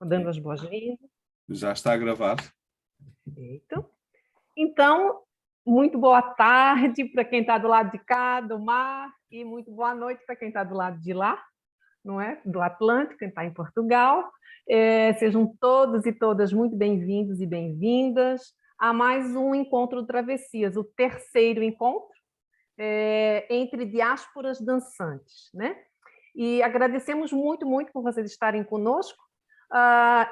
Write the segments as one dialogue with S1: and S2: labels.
S1: dando as boas-vindas.
S2: Já está a gravar.
S1: Perfeito. Então, muito boa tarde para quem está do lado de cá, do mar, e muito boa noite para quem está do lado de lá, não é? Do Atlântico, quem está em Portugal. Sejam todos e todas muito bem-vindos e bem-vindas a mais um Encontro Travessias, o terceiro encontro entre diásporas dançantes, né? E agradecemos muito, muito por vocês estarem conosco.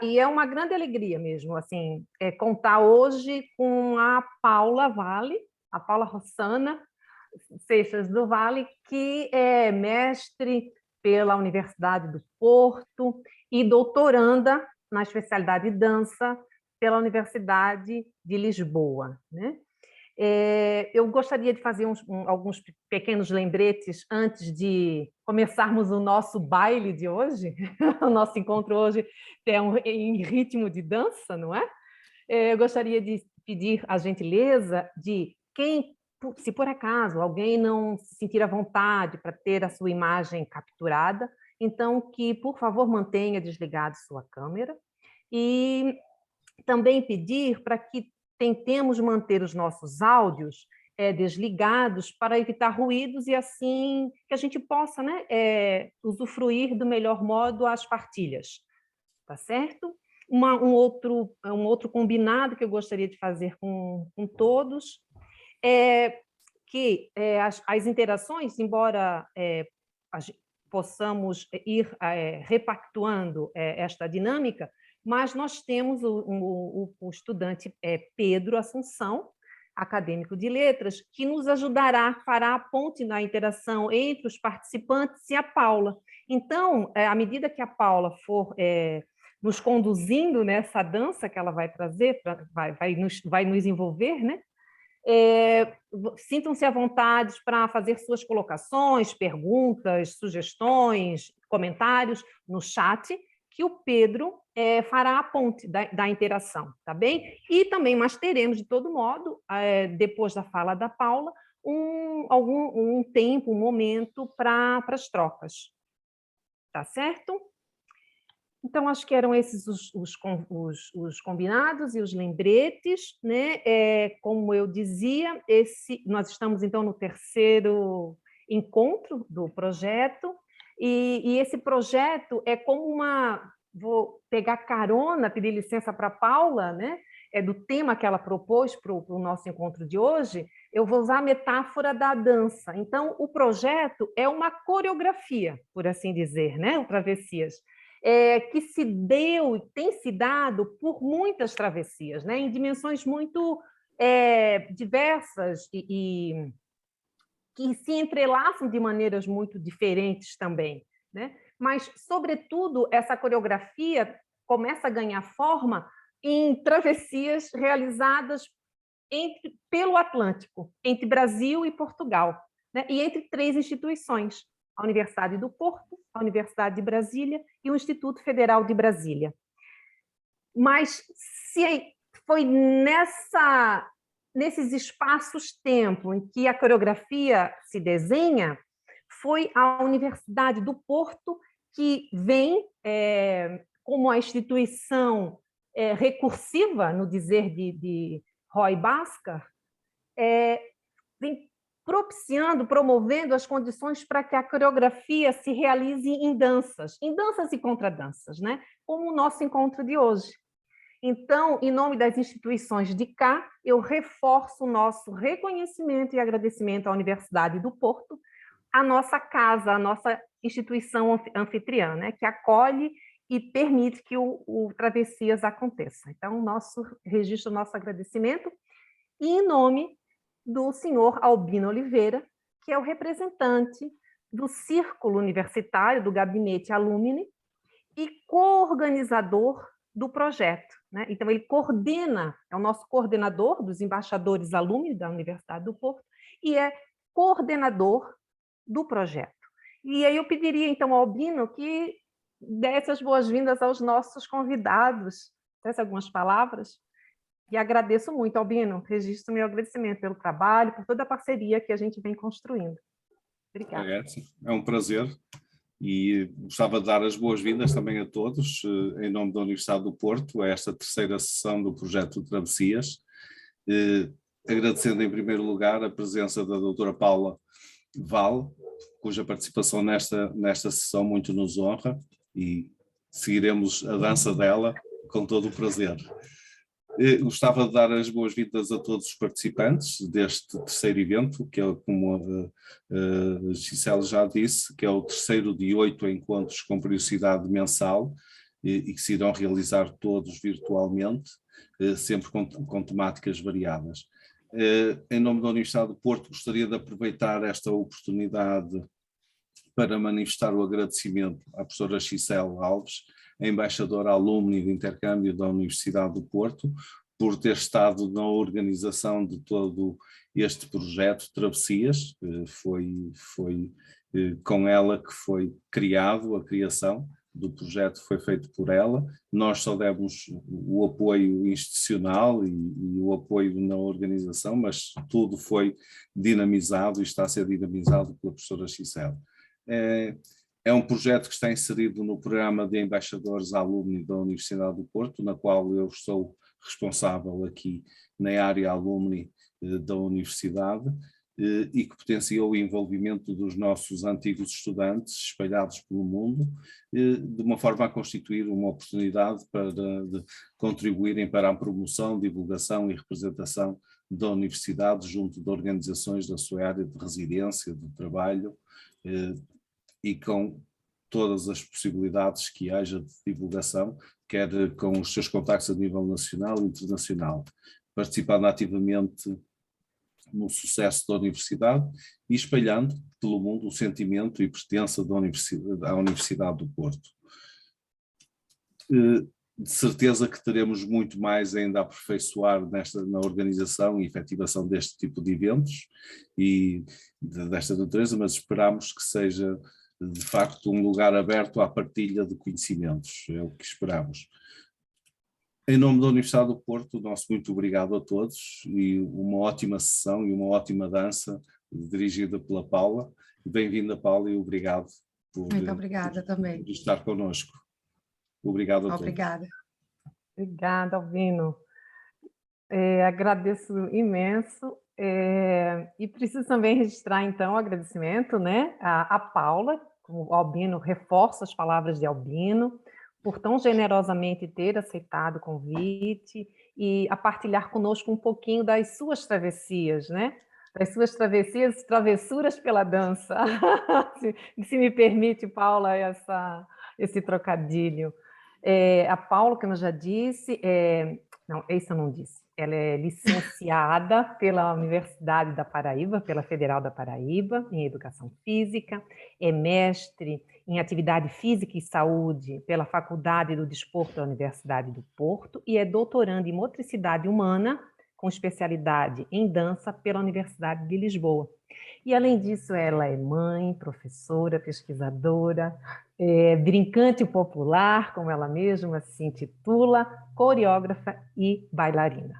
S1: E é uma grande alegria mesmo, assim, contar hoje com a Paula Vale, a Paula Rossana Seixas do Vale, que é mestre pela Universidade do Porto e doutoranda na especialidade dança pela Universidade de Lisboa, né? Eu gostaria de fazer alguns pequenos lembretes antes de começarmos o nosso baile de hoje. O nosso encontro hoje é em ritmo de dança, não é? Eu gostaria de pedir a gentileza de quem, se por acaso alguém não se sentir à vontade para ter a sua imagem capturada, então que, por favor, mantenha desligada sua câmera. E também pedir para que tentemos manter os nossos áudios desligados para evitar ruídos e assim que a gente possa, né, usufruir do melhor modo as partilhas, tá certo? Um outro combinado que eu gostaria de fazer com todos é que as interações, embora possamos ir repactuando esta dinâmica, mas nós temos o estudante Pedro Assunção, acadêmico de letras, que nos ajudará, fará a ponte na interação entre os participantes e a Paula. Então, à medida que a Paula for nos conduzindo nessa dança que ela vai trazer, vai nos envolver, né? Sintam-se à vontade para fazer suas colocações, perguntas, sugestões, comentários no chat, que o Pedro fará a ponte da interação, tá bem? E também nós teremos, de todo modo, depois da fala da Paula, um tempo, um momento para as trocas, tá certo? Então, acho que eram esses os combinados e os lembretes, né? Como eu dizia, nós estamos, então, no terceiro encontro do projeto, e esse projeto é como vou pegar carona, pedir licença para a Paula, né? Do tema que ela propôs para o nosso encontro de hoje, eu vou usar a metáfora da dança. Então, o projeto é uma coreografia, por assim dizer, né? O Travessias. Que se deu e tem se dado por muitas travessias, né? Em dimensões muito diversas e que se entrelaçam de maneiras muito diferentes também, né? Mas, sobretudo, essa coreografia começa a ganhar forma em travessias realizadas pelo Atlântico, entre Brasil e Portugal, né? E entre 3 instituições, a Universidade do Porto, a Universidade de Brasília e o Instituto Federal de Brasília. Mas se foi nesses espaços-tempo em que a coreografia se desenha, foi a Universidade do Porto que vem como a instituição recursiva, no dizer de Roy Bhaskar, vem propiciando, promovendo as condições para que a coreografia se realize em danças e contradanças, né? Como o nosso encontro de hoje. Então, em nome das instituições de cá, eu reforço o nosso reconhecimento e agradecimento à Universidade do Porto, à nossa casa, à nossa instituição anfitriã, né? Que acolhe e permite que o Travessias aconteça. Então, registro o nosso agradecimento e em nome do senhor Albino Oliveira, que é o representante do Círculo Universitário, do Gabinete Alumni, e co-organizador do projeto, né? Então, ele coordena, é o nosso coordenador dos embaixadores alumni da Universidade do Porto, e é coordenador do projeto. E aí eu pediria, então, ao Albino que desse as boas-vindas aos nossos convidados, desse algumas palavras. E agradeço muito, Albino, registro meu agradecimento pelo trabalho, por toda a parceria que a gente vem construindo. Obrigada.
S2: É um prazer. E gostava de dar as boas-vindas também a todos, em nome da Universidade do Porto, a esta terceira sessão do projeto Travessias, agradecendo em primeiro lugar a presença da doutora Paula Val, cuja participação nesta sessão muito nos honra, e seguiremos a dança dela com todo o prazer. Gostava de dar as boas-vindas a todos os participantes deste terceiro evento, que é, como a Gisele já disse, que é o terceiro de 8 encontros com periodicidade mensal e que se irão realizar todos virtualmente, sempre com temáticas variadas. Em nome da Universidade do Porto, gostaria de aproveitar esta oportunidade para manifestar o agradecimento à professora Gisele Alves, a embaixadora alumni de intercâmbio da Universidade do Porto, por ter estado na organização de todo este projeto Travessias. Foi com ela que foi criado, a criação do projeto foi feito por ela. Nós só demos o apoio institucional e o apoio na organização, mas tudo foi dinamizado e está a ser dinamizado pela professora Gisele. É um projeto que está inserido no programa de embaixadores alumni da Universidade do Porto, na qual eu sou responsável aqui na área alumni da Universidade, e que potenciou o envolvimento dos nossos antigos estudantes espalhados pelo mundo, de uma forma a constituir uma oportunidade para de contribuírem para a promoção, divulgação e representação da Universidade junto de organizações da sua área de residência, de trabalho, e com todas as possibilidades que haja de divulgação, quer com os seus contactos a nível nacional e internacional, participando ativamente no sucesso da Universidade e espalhando pelo mundo o sentimento e pertença à Universidade do Porto. De certeza que teremos muito mais ainda a aperfeiçoar na organização e efetivação deste tipo de eventos e desta natureza, mas esperamos que seja de facto um lugar aberto à partilha de conhecimentos, é o que esperamos. Em nome da Universidade do Porto, nosso muito obrigado a todos e uma ótima sessão e uma ótima dança dirigida pela Paula. Bem-vinda, Paula, e obrigado
S3: muito obrigada também
S2: por estar connosco. Obrigado a todos.
S3: Obrigada.
S1: Obrigada, Albino. Agradeço imenso. E preciso também registrar, então, o agradecimento, né, à Paula, como o Albino reforça as palavras de Albino, por tão generosamente ter aceitado o convite e a partilhar conosco um pouquinho das suas travessias, né? Das suas travessias, travessuras pela dança. se me permite, Paula, esse trocadilho. A Paula, como eu já disse, não, isso eu não disse. Ela é licenciada pela Universidade da Paraíba, pela Federal da Paraíba, em Educação Física, é mestre em Atividade Física e Saúde pela Faculdade do Desporto da Universidade do Porto e é doutoranda em Motricidade Humana, com especialidade em dança pela Universidade de Lisboa. E, além disso, ela é mãe, professora, pesquisadora, brincante popular, como ela mesma se intitula, coreógrafa e bailarina.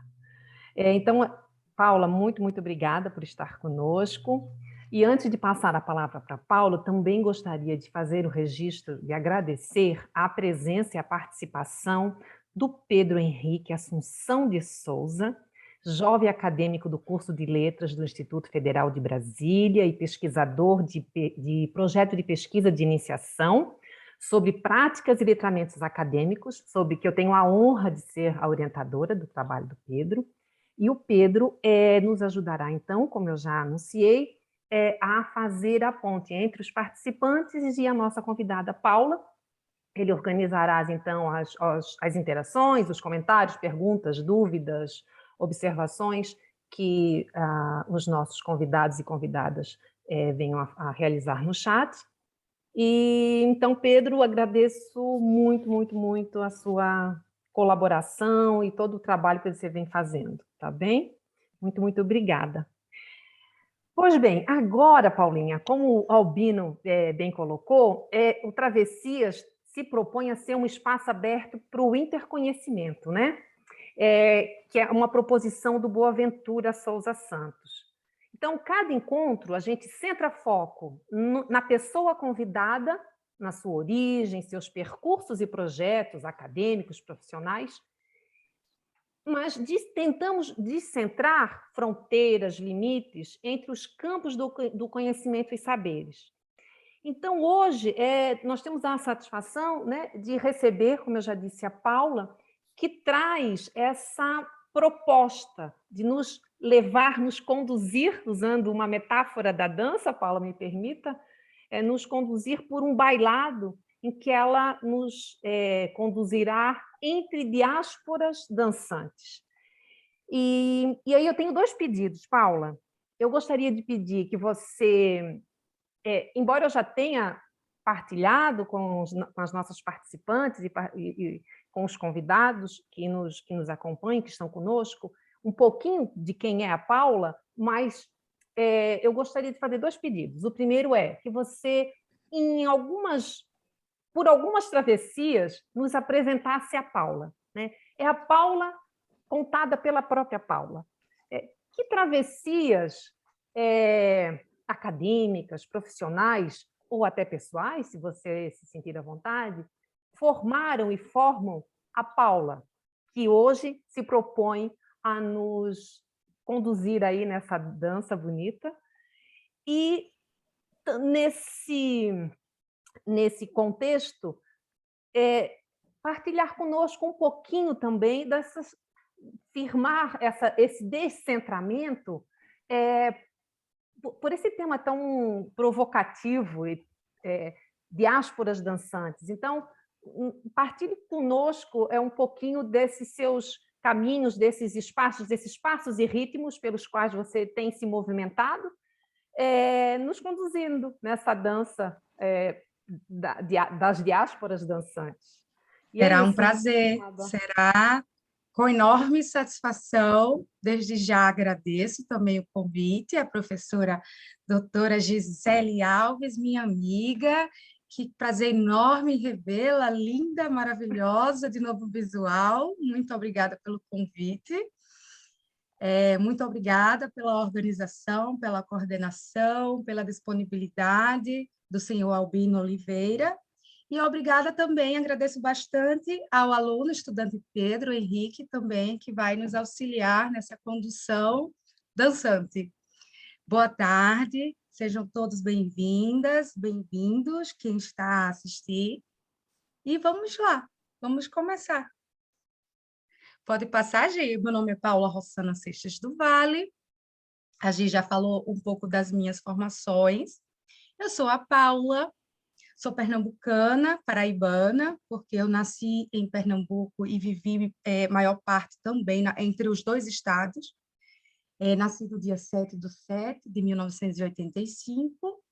S1: Então, Paula, muito, muito obrigada por estar conosco. E antes de passar a palavra para Paula, também gostaria de fazer o registro e agradecer a presença e a participação do Pedro Henrique Assunção de Souza, jovem acadêmico do curso de Letras do Instituto Federal de Brasília e pesquisador de projeto de pesquisa de iniciação sobre práticas e letramentos acadêmicos, sobre que eu tenho a honra de ser a orientadora do trabalho do Pedro. E o Pedro nos ajudará, então, como eu já anunciei, a fazer a ponte entre os participantes e a nossa convidada Paula. Ele organizará, então, as interações, os comentários, perguntas, dúvidas, observações que os nossos convidados e convidadas venham a realizar no chat. E, então, Pedro, agradeço muito, muito, muito a sua colaboração e todo o trabalho que você vem fazendo, tá bem? Muito, muito obrigada. Pois bem, agora, Paulinha, como o Albino bem colocou, o Travessias se propõe a ser um espaço aberto para o interconhecimento, né? Que é uma proposição do Boaventura Souza Santos. Então, cada encontro, a gente centra foco na pessoa convidada na sua origem, seus percursos e projetos acadêmicos, profissionais, mas tentamos descentrar fronteiras, limites entre os campos do conhecimento e saberes. Então, hoje, nós temos a satisfação, né, de receber, como eu já disse, a Paula, que traz essa proposta de nos levar, nos conduzir, usando uma metáfora da dança, Paula, me permita, nos conduzir por um bailado em que ela nos conduzirá entre diásporas dançantes. E aí eu tenho 2 pedidos, Paula. Eu gostaria de pedir que você, embora eu já tenha partilhado com as nossas participantes e com os convidados que nos acompanham, que estão conosco, um pouquinho de quem é a Paula, mas eu gostaria de fazer 2 pedidos. O primeiro é que você, por algumas travessias, nos apresentasse a Paula, né? É a Paula contada pela própria Paula. Que travessias acadêmicas, profissionais ou até pessoais, se você se sentir à vontade, formaram e formam a Paula, que hoje se propõe a nos conduzir aí nessa dança bonita. E nesse contexto, partilhar conosco um pouquinho também firmar esse descentramento por esse tema tão provocativo, diásporas dançantes. Então, partilhe conosco um pouquinho desses seus caminhos, desses passos e ritmos pelos quais você tem se movimentado, nos conduzindo nessa dança das diásporas dançantes.
S3: Será um prazer, será com enorme satisfação. Desde já agradeço também o convite, a professora doutora Gisele Alves, minha amiga, que prazer enorme revê-la, linda, maravilhosa, de novo visual. Muito obrigada pelo convite. Muito obrigada pela organização, pela coordenação, pela disponibilidade do senhor Albino Oliveira. E obrigada também, agradeço bastante ao aluno, estudante Pedro Henrique, também, que vai nos auxiliar nessa condução dançante. Boa tarde, sejam todos bem-vindas, bem-vindos, quem está a assistir. E vamos lá, vamos começar. Pode passar, Gi. Meu nome é Paula Rossana Seixas do Vale. A Gi já falou um pouco das minhas formações. Eu sou a Paula, sou pernambucana, paraibana, porque eu nasci em Pernambuco e vivi maior parte também entre os 2 estados. Nasci no dia 7/7/1985,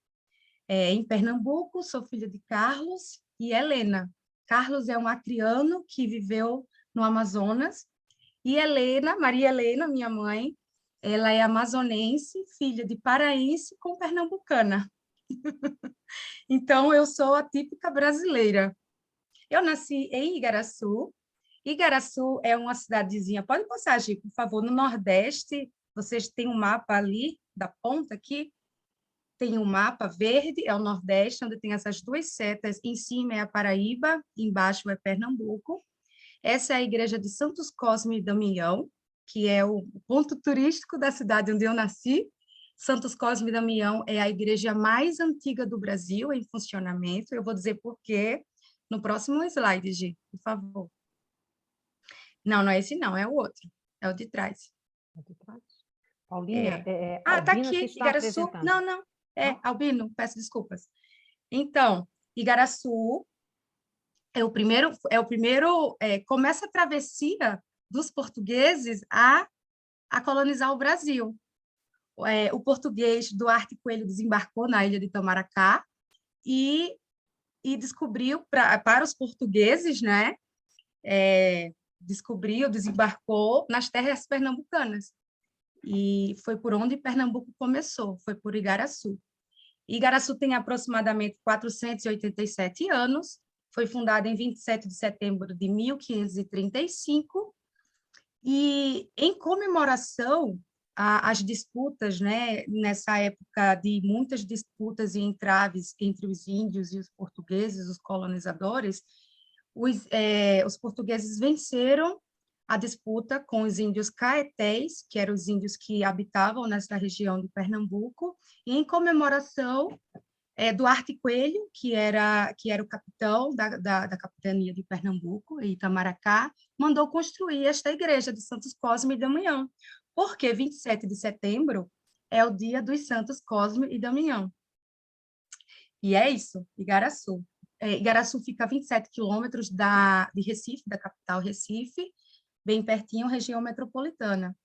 S3: em Pernambuco, sou filha de Carlos e Helena. Carlos é um acriano que viveu no Amazonas, e Helena, Maria Helena, minha mãe, ela é amazonense, filha de paraense com pernambucana. Então, eu sou a típica brasileira. Eu nasci em Igaraçu. Igaraçu é uma cidadezinha, pode passar, Gi, por favor, no Nordeste. Vocês têm um mapa ali, da ponta aqui, tem um mapa verde, é o Nordeste, onde tem essas 2 setas, em cima é a Paraíba, embaixo é Pernambuco. Essa é a igreja de Santos Cosme e Damião, que é o ponto turístico da cidade onde eu nasci. Santos Cosme e Damião é a igreja mais antiga do Brasil em funcionamento. Eu vou dizer por quê no próximo slide, Gi, por favor. Não, não é esse não, é o outro, é o de trás.
S1: É de trás? Paulinha,
S3: tá aqui, Igaraçu. Não, Albino, peço desculpas. Então, Igaraçu começa a travessia dos portugueses a colonizar o Brasil. O português Duarte Coelho desembarcou na ilha de Itamaracá e descobriu, para os portugueses, né, desembarcou nas terras pernambucanas. E foi por onde Pernambuco começou, foi por Igaraçu. Igaraçu tem aproximadamente 487 anos, foi fundada em 27 de setembro de 1535, e em comemoração as disputas, né, nessa época de muitas disputas e entraves entre os índios e os portugueses, os colonizadores, os portugueses venceram a disputa com os índios caetés, que eram os índios que habitavam nessa região de Pernambuco, e em comemoração, Duarte Coelho, que era o capitão da capitania de Pernambuco, Itamaracá, mandou construir esta igreja de Santos Cosme e Damião, porque 27 de setembro é o dia dos Santos Cosme e Damião. E é isso, Igaraçu. Igaraçu fica a 27 quilômetros de Recife, da capital Recife, bem pertinho, região metropolitana.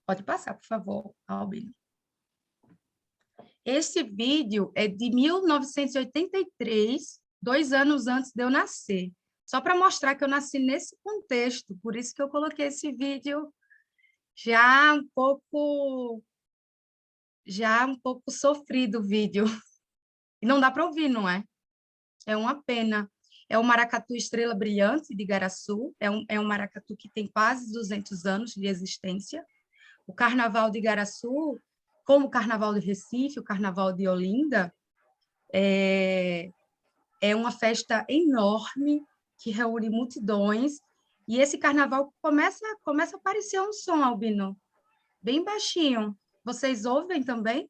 S3: Pode passar, por favor, Albino. Este vídeo é de 1983, 2 anos antes de eu nascer. Só para mostrar que eu nasci nesse contexto, por isso que eu coloquei esse vídeo já um pouco sofrido o vídeo. E não dá para ouvir, não é? É uma pena. É o maracatu Estrela Brilhante de Igaraçu, é um maracatu que tem quase 200 anos de existência. O Carnaval de Igaraçu, como o Carnaval de Recife, o Carnaval de Olinda, é uma festa enorme que reúne multidões, e esse carnaval começa a aparecer um som, Albino, bem baixinho. Vocês ouvem também?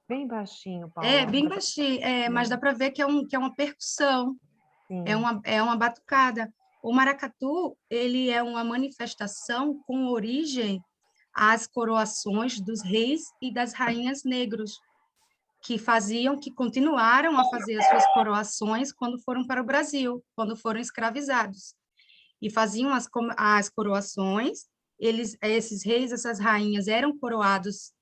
S1: Bem baixinho, Paula.
S3: É, bem baixinho, mas dá para ver que é uma percussão, é uma batucada. O maracatu, ele é uma manifestação com origem às coroações dos reis e das rainhas negros, que continuaram a fazer as suas coroações quando foram para o Brasil, quando foram escravizados. E faziam as coroações, esses reis, essas rainhas eram coroados,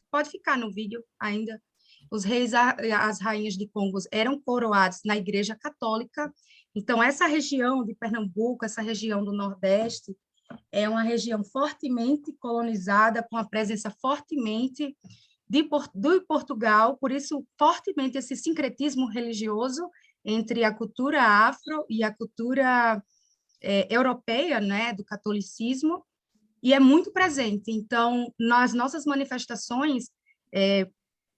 S3: pode ficar no vídeo ainda, os reis e as rainhas de Congos eram coroados na Igreja Católica. Então, essa região de Pernambuco, essa região do Nordeste, é uma região fortemente colonizada, com a presença fortemente do Portugal, por isso, fortemente esse sincretismo religioso entre a cultura afro e a cultura europeia, né, do catolicismo, e é muito presente. Então, nas nossas manifestações,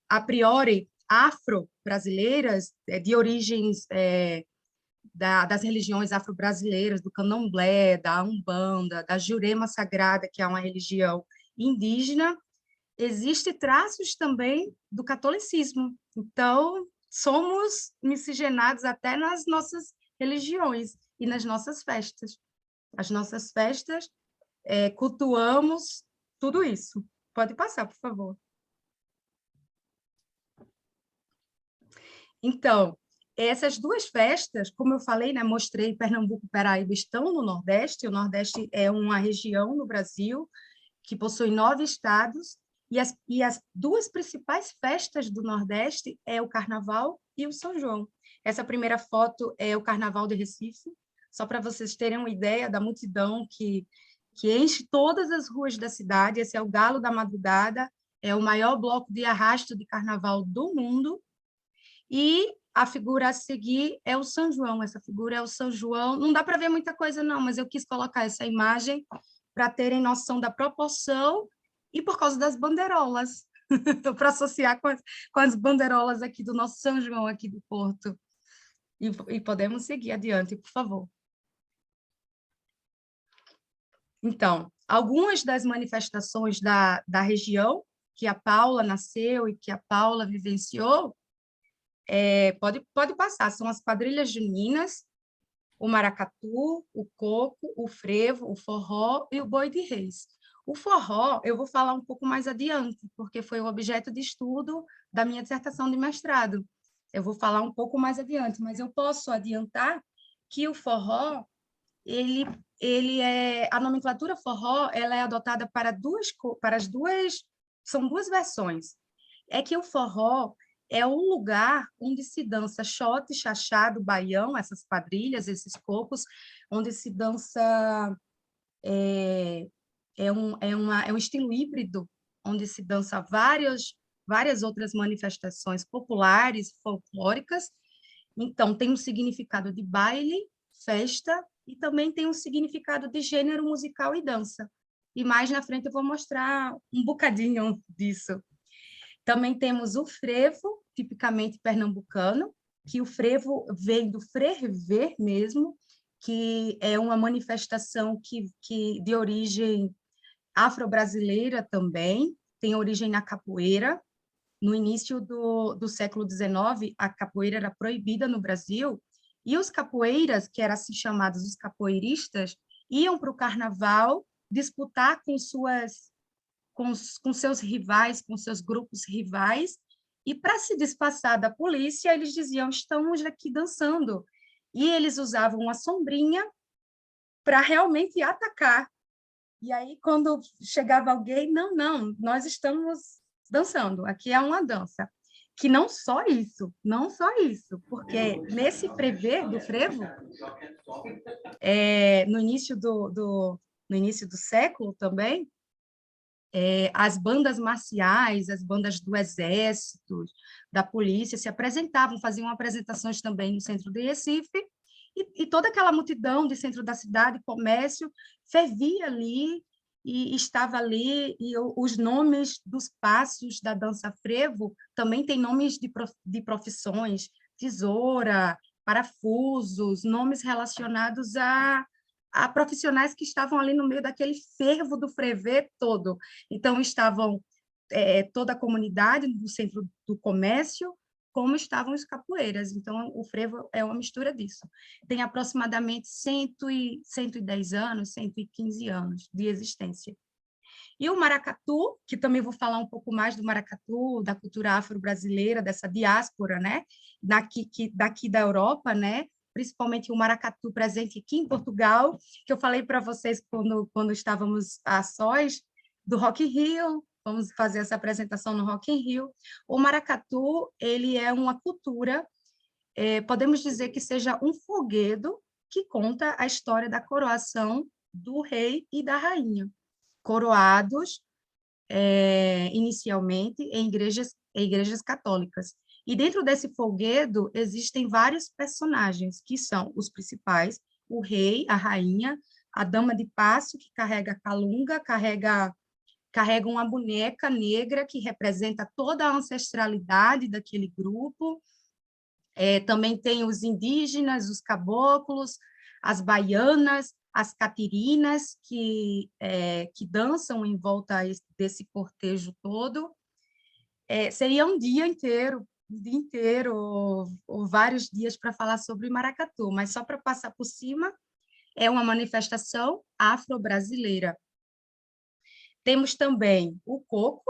S3: a priori, afro-brasileiras, de origens das religiões afro-brasileiras, do candomblé, da umbanda, da jurema sagrada, que é uma religião indígena, existem traços também do catolicismo. Então, somos miscigenados até nas nossas religiões e nas nossas festas. As nossas festas, cultuamos tudo isso. Pode passar, por favor. Então, essas duas festas, como eu falei, né, mostrei, Pernambuco e Paraíba estão no Nordeste. O Nordeste é uma região no Brasil que possui 9 estados, e as duas principais festas do Nordeste é o Carnaval e o São João. Essa primeira foto é o Carnaval de Recife, só para vocês terem uma ideia da multidão que enche todas as ruas da cidade. Esse é o Galo da Madrugada, é o maior bloco de arrasto de carnaval do mundo. E a figura a seguir é o São João. Essa figura é o São João. Não dá para ver muita coisa, não, mas eu quis colocar essa imagem para terem noção da proporção e por causa das bandeirolas, para associar com as bandeirolas aqui do nosso São João, aqui do Porto. E podemos seguir adiante, por favor. Então, algumas das manifestações da região que a Paula nasceu e que a Paula vivenciou, pode passar, são as quadrilhas juninas, o maracatu, o coco, o frevo, o forró e o boi de reis. O forró eu vou falar um pouco mais adiante, porque foi o objeto de estudo da minha dissertação de mestrado. Eu vou falar um pouco mais adiante, mas eu posso adiantar que o forró, a nomenclatura forró, ela é adotada são duas versões. É que o forró é um lugar onde se dança xote, chachado, baião, essas quadrilhas, esses cocos, onde se dança um estilo híbrido, onde se dança várias outras manifestações populares, folclóricas. Então, tem um significado de baile, festa e também tem um significado de gênero musical e dança. E mais na frente eu vou mostrar um bocadinho disso. Também temos o frevo, tipicamente pernambucano, que o frevo vem do ferver mesmo, que é uma manifestação de origem afro-brasileira também, tem origem na capoeira. No início do século XIX, a capoeira era proibida no Brasil, e os capoeiras, que eram assim chamados os capoeiristas, iam para o carnaval disputar com seus rivais, com seus grupos rivais, e para se disfarçar da polícia, eles diziam, estamos aqui dançando. E eles usavam uma sombrinha para realmente atacar. E aí, quando chegava alguém, não, nós estamos dançando, aqui é uma dança. Que não só isso, porque nesse frever do frevo, no início do século também, as bandas marciais, as bandas do exército, da polícia se apresentavam, faziam apresentações também no centro de Recife, e toda aquela multidão de centro da cidade, comércio, fervia ali, e estava ali, e os nomes dos passos da dança frevo também tem nomes de profissões, tesoura, parafusos, nomes relacionados a profissionais que estavam ali no meio daquele fervo do frevo todo. Então, estavam toda a comunidade do centro do comércio, como estavam os capoeiras. Então, o frevo é uma mistura disso. Tem aproximadamente 110 anos, 115 anos de existência. E o maracatu, que também vou falar um pouco mais do maracatu, da cultura afro-brasileira, dessa diáspora, né? Daqui da Europa, né? Principalmente o maracatu presente aqui em Portugal, que eu falei para vocês quando estávamos a sós, do Rock in Rio, vamos fazer essa apresentação no Rock in Rio. O maracatu, ele é uma cultura, podemos dizer que seja um folguedo que conta a história da coroação do rei e da rainha, coroados inicialmente em igrejas católicas. E dentro desse folguedo existem vários personagens, que são os principais, o rei, a rainha, a dama de passo, que carrega a calunga, carrega uma boneca negra que representa toda a ancestralidade daquele grupo. Também tem os indígenas, os caboclos, as baianas, as catirinas, que dançam em volta desse cortejo todo. Seria um dia inteiro, ou vários dias para falar sobre maracatu, mas só para passar por cima, é uma manifestação afro-brasileira. Temos também o coco.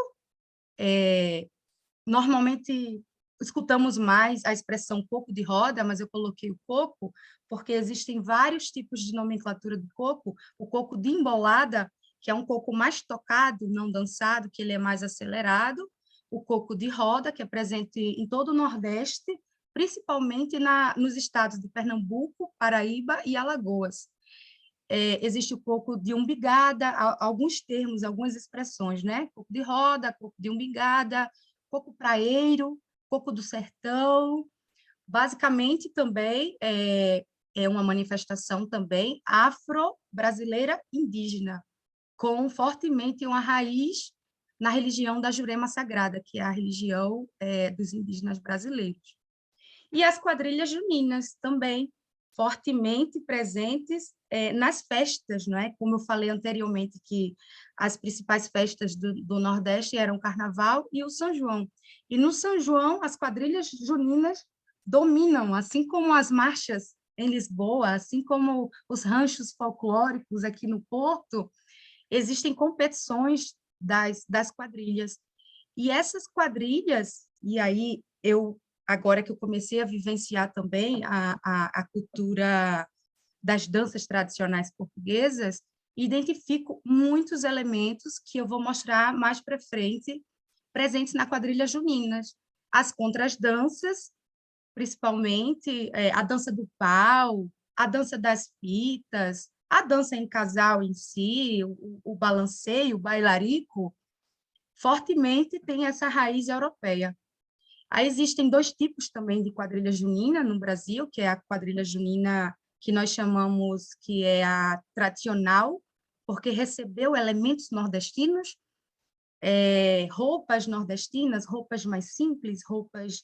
S3: Normalmente escutamos mais a expressão coco de roda, mas eu coloquei o coco porque existem vários tipos de nomenclatura do coco. O coco de embolada, que é um coco mais tocado, não dançado, que ele é mais acelerado. O coco de roda, que é presente em todo o Nordeste, principalmente nos estados de Pernambuco, Paraíba e Alagoas. Existe o coco de umbigada, alguns termos, algumas expressões, né? Coco de roda, coco de umbigada, coco praeiro, coco do sertão. Basicamente, também é uma manifestação também afro-brasileira indígena, com fortemente uma raiz na religião da Jurema Sagrada, que é a religião dos indígenas brasileiros. E as quadrilhas juninas também, fortemente presentes nas festas, não é? Como eu falei anteriormente, que as principais festas do Nordeste eram o Carnaval e o São João. E no São João, as quadrilhas juninas dominam, assim como as marchas em Lisboa, assim como os ranchos folclóricos aqui no Porto, existem competições das quadrilhas. E essas quadrilhas, e aí agora que eu comecei a vivenciar também a cultura das danças tradicionais portuguesas, identifico muitos elementos que eu vou mostrar mais para frente, presentes na quadrilha juninas. As contradanças, principalmente a dança do pau, a dança das fitas, a dança em casal em si, o balanceio, o bailarico, fortemente tem essa raiz europeia. Aí existem dois tipos também de quadrilha junina no Brasil, que é a quadrilha junina que nós chamamos que é a tradicional, porque recebeu elementos nordestinos, roupas nordestinas, roupas mais simples, roupas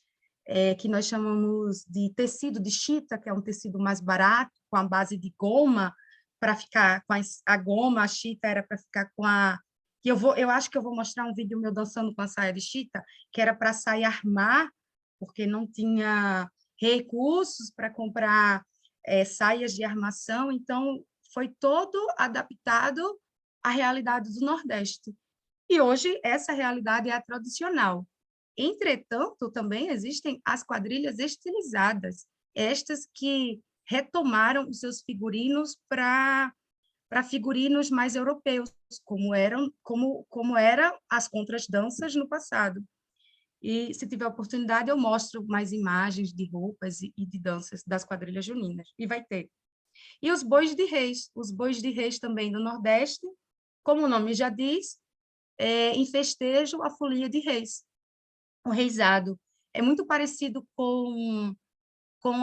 S3: que nós chamamos de tecido de chita, que é um tecido mais barato, com a base de goma, para ficar com a goma, a chita era para ficar com a... Eu acho que eu vou mostrar um vídeo meu dançando com a saia de chita, que era para sair armar, porque não tinha recursos para comprar saias de armação, então foi todo adaptado à realidade do Nordeste. E hoje essa realidade é a tradicional. Entretanto, também existem as quadrilhas estilizadas, estas que retomaram os seus figurinos para figurinos mais europeus, como eram as contradanças no passado. E, se tiver oportunidade, eu mostro mais imagens de roupas e de danças das quadrilhas juninas. E vai ter. E os bois de reis. Os bois de reis também do Nordeste, como o nome já diz, em festejo à folia de reis. O reisado é muito parecido com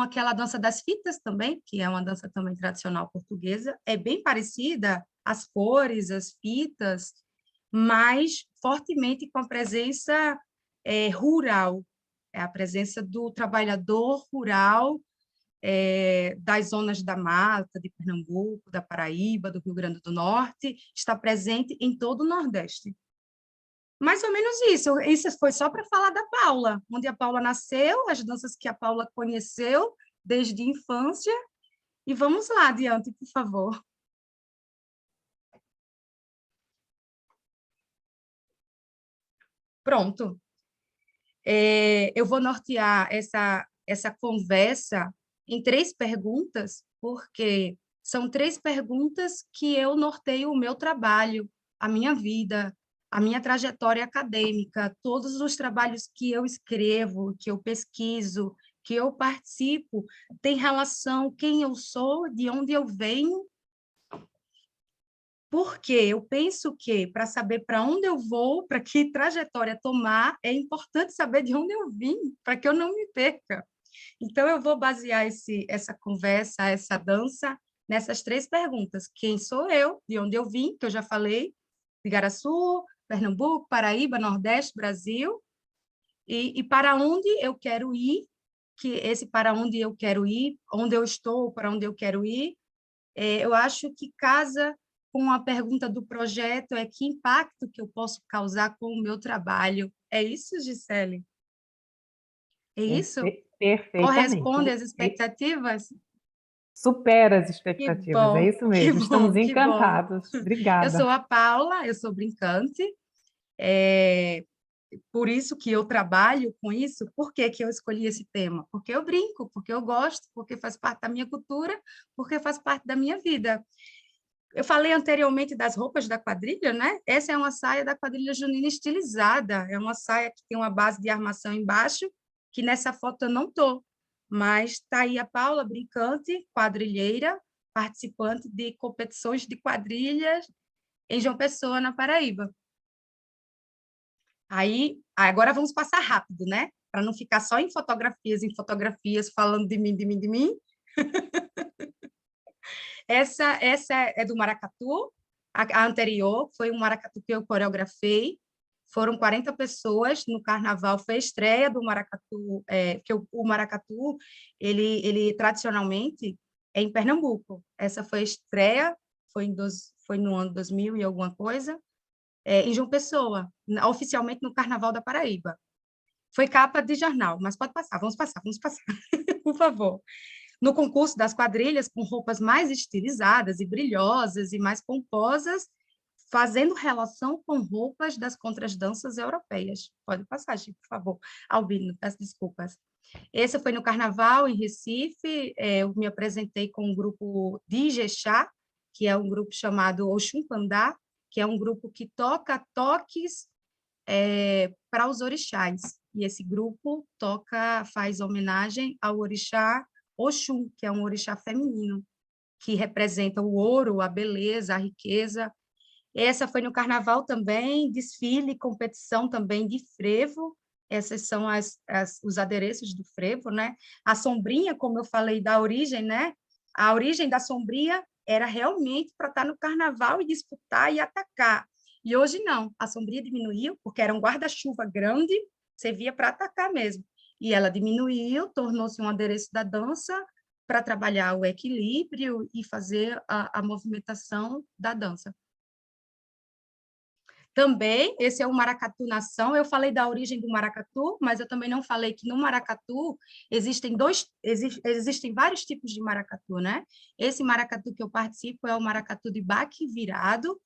S3: aquela dança das fitas também, que é uma dança também tradicional portuguesa. É bem parecida, as cores, as fitas, mas fortemente com a presença rural, a presença do trabalhador rural das zonas da mata, de Pernambuco, da Paraíba, do Rio Grande do Norte, está presente em todo o Nordeste. Mais ou menos isso. Isso foi só para falar da Paula, onde a Paula nasceu, as danças que a Paula conheceu desde a infância. E vamos lá, adiante, por favor. Pronto. Eu vou nortear essa conversa em 3 perguntas, porque são 3 perguntas que eu norteio o meu trabalho, a minha vida, a minha trajetória acadêmica, todos os trabalhos que eu escrevo, que eu pesquiso, que eu participo, tem relação quem eu sou, de onde eu venho, porque eu penso que, para saber para onde eu vou, para que trajetória tomar, é importante saber de onde eu vim, para que eu não me perca. Então, eu vou basear essa conversa, essa dança, nessas 3 perguntas. Quem sou eu? De onde eu vim? Que eu já falei. De Igaraçu, Pernambuco, Paraíba, Nordeste, Brasil. E para onde eu quero ir? Que esse para onde eu quero ir, onde eu estou, para onde eu quero ir, eu acho que casa com a pergunta do projeto, que impacto que eu posso causar com o meu trabalho. É isso, Gisele? É isso?
S1: Perfeitamente.
S3: Corresponde às expectativas?
S1: Supera as
S3: Que
S1: expectativas, é
S3: bom,
S1: isso
S3: que
S1: mesmo. Estamos
S3: bom, que bom.
S1: encantados.
S3: Eu sou
S1: Obrigada.
S3: a Paula, eu sou brincante, por isso que eu trabalho com isso. Por que que eu escolhi esse tema? Porque eu brinco, porque eu gosto, porque faz parte da minha cultura, porque faz parte da minha vida. Eu falei anteriormente das roupas da quadrilha, né? Essa é uma saia da quadrilha junina estilizada, é uma saia que tem uma base de armação embaixo, que nessa foto eu não estou, mas está aí a Paula, brincante, quadrilheira, participante de competições de quadrilhas em João Pessoa, na Paraíba. Aí, agora vamos passar rápido, né? Para não ficar só em fotografias, falando de mim, de mim, de mim. Essa é do maracatu, a anterior foi um maracatu que eu coreografei, foram 40 pessoas no carnaval, foi a estreia do maracatu, que o maracatu, ele tradicionalmente é em Pernambuco. Essa foi a estreia, foi no ano 2000 e alguma coisa, em João Pessoa, oficialmente no Carnaval da Paraíba. Foi capa de jornal, mas pode passar, vamos passar, por favor. No concurso das quadrilhas, com roupas mais estilizadas e brilhosas e mais pomposas, fazendo relação com roupas das contradanças europeias. Pode passar, Chico, por favor. Albino, peço desculpas. Esse foi no Carnaval, em Recife. Eu me apresentei com um grupo de Ijexá, que é um grupo chamado Oxum Pandá, que é um grupo que toca toques para os orixás. E esse grupo faz homenagem ao orixá Oxum, que é um orixá feminino, que representa o ouro, a beleza, a riqueza. Essa foi no Carnaval também, desfile, competição também de frevo. Essas são os adereços do frevo, né? A sombrinha, como eu falei, da origem, né? A origem da sombria era realmente para estar no carnaval e disputar e atacar. E hoje não, a sombria diminuiu, porque era um guarda-chuva grande, servia para atacar mesmo. E ela diminuiu, tornou-se um adereço da dança para trabalhar o equilíbrio e fazer a movimentação da dança. Também, esse é o maracatu nação. Eu falei da origem do maracatu, mas eu também não falei que no maracatu existem vários tipos de maracatu, né? Esse maracatu que eu participo é o maracatu de baque virado,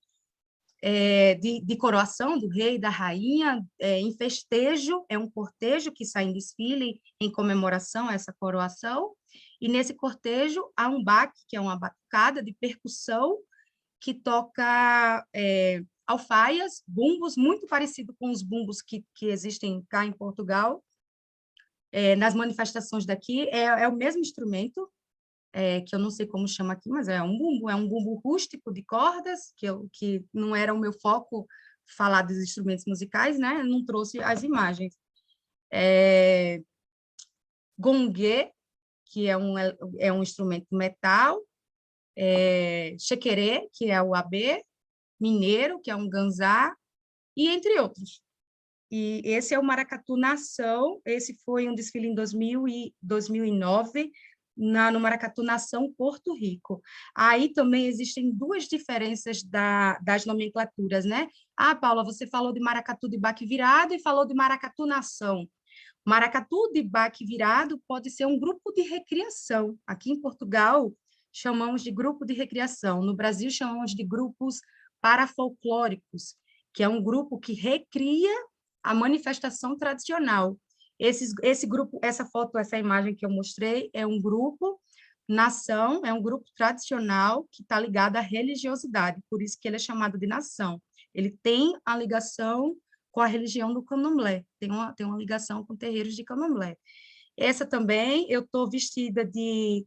S3: de coroação do rei e da rainha, em festejo, é um cortejo que sai em desfile em comemoração a essa coroação, e nesse cortejo há um baque, que é uma batucada de percussão, que toca alfaias, bumbos, muito parecido com os bumbos que existem cá em Portugal. Nas manifestações daqui, é o mesmo instrumento, que eu não sei como chama aqui, mas é um bumbo rústico de cordas, que não era o meu foco falar dos instrumentos musicais, né? Eu não trouxe as imagens. Gongue, que é um instrumento metal, chequerê, que é o abê, mineiro, que é um ganzá, e entre outros. E esse é o Maracatu Nação, esse foi um desfile em 2009, no Maracatu Nação, Porto Rico. Aí também existem duas diferenças das nomenclaturas, né? Ah, Paula, você falou de maracatu de baque virado e falou de Maracatu Nação. Maracatu de baque virado pode ser um grupo de recriação. Aqui em Portugal, chamamos de grupo de recriação. No Brasil, chamamos de grupos parafolclóricos, que é um grupo que recria a manifestação tradicional. Esse grupo, essa foto, essa imagem que eu mostrei, é um grupo nação, é um grupo tradicional que está ligado à religiosidade, por isso que ele é chamado de nação. Ele tem a ligação com a religião do candomblé, tem uma ligação com terreiros de candomblé. Essa também, eu estou vestida de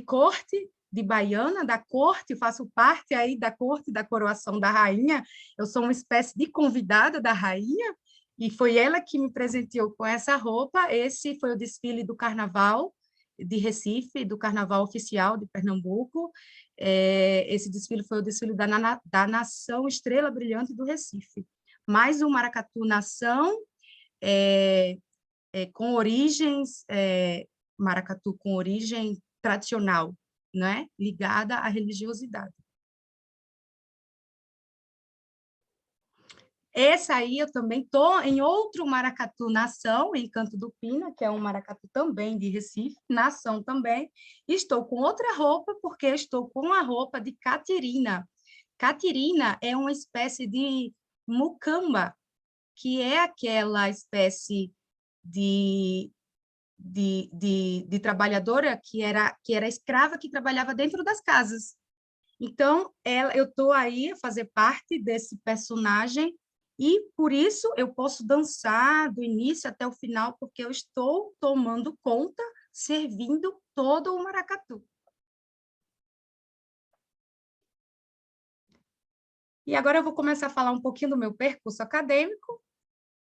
S3: corte, de baiana, da corte, faço parte aí da corte da coroação da rainha, eu sou uma espécie de convidada da rainha, e foi ela que me presenteou com essa roupa. Esse foi o desfile do Carnaval de Recife, do Carnaval Oficial de Pernambuco. Esse desfile foi o desfile da Nação Estrela Brilhante do Recife. Mais um Maracatu Nação, com origens, maracatu com origem tradicional, né? Ligada à religiosidade. Essa aí eu também estou em outro Maracatu Nação, em Canto do Pina, que é um maracatu também de Recife, nação também. Estou com outra roupa, porque estou com a roupa de catirina. Catirina é uma espécie de mucamba, que é aquela espécie de trabalhadora que era escrava, que trabalhava dentro das casas. Então, eu estou aí a fazer parte desse personagem, e por isso eu posso dançar do início até o final, porque eu estou tomando conta, servindo todo o maracatu. E agora eu vou começar a falar um pouquinho do meu percurso acadêmico.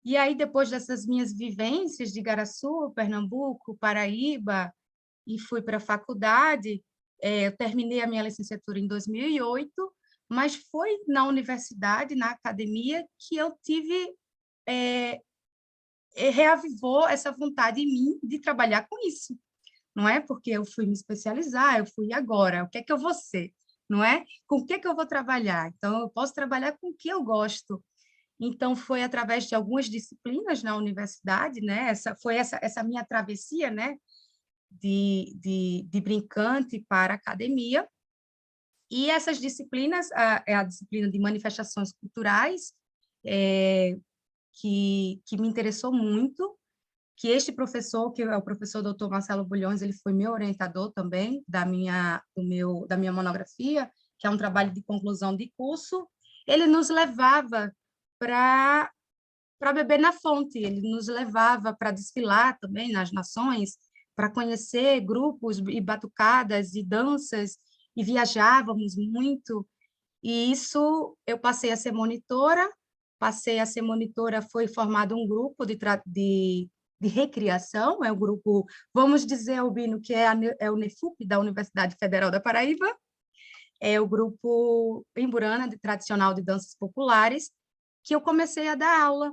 S3: E aí, depois dessas minhas vivências de Igaraçu, Pernambuco, Paraíba, e fui para a faculdade, eu terminei a minha licenciatura em 2008, mas foi na universidade, na academia, que eu tive, reavivou essa vontade em mim de trabalhar com isso, não é? Porque eu fui me especializar, eu fui agora, o que é que eu vou ser, não é? Com o que é que eu vou trabalhar? Então, eu posso trabalhar com o que eu gosto. Então, foi através de algumas disciplinas na universidade, né? Essa minha travessia, né? De brincante para a academia. E essas disciplinas, a disciplina de manifestações culturais, que me interessou muito, que este professor, que é o professor Dr. Marcelo Bulhões, ele foi meu orientador também da minha monografia, que é um trabalho de conclusão de curso. Ele nos levava para beber na fonte, ele nos levava para desfilar também nas nações, para conhecer grupos e batucadas e danças, e viajávamos muito. E isso, eu passei a ser monitora, foi formado um grupo de de recriação, é o grupo, vamos dizer, Albino, que é o NEFUP, da Universidade Federal da Paraíba, é o grupo Imburana, tradicional de danças populares, que eu comecei a dar aula,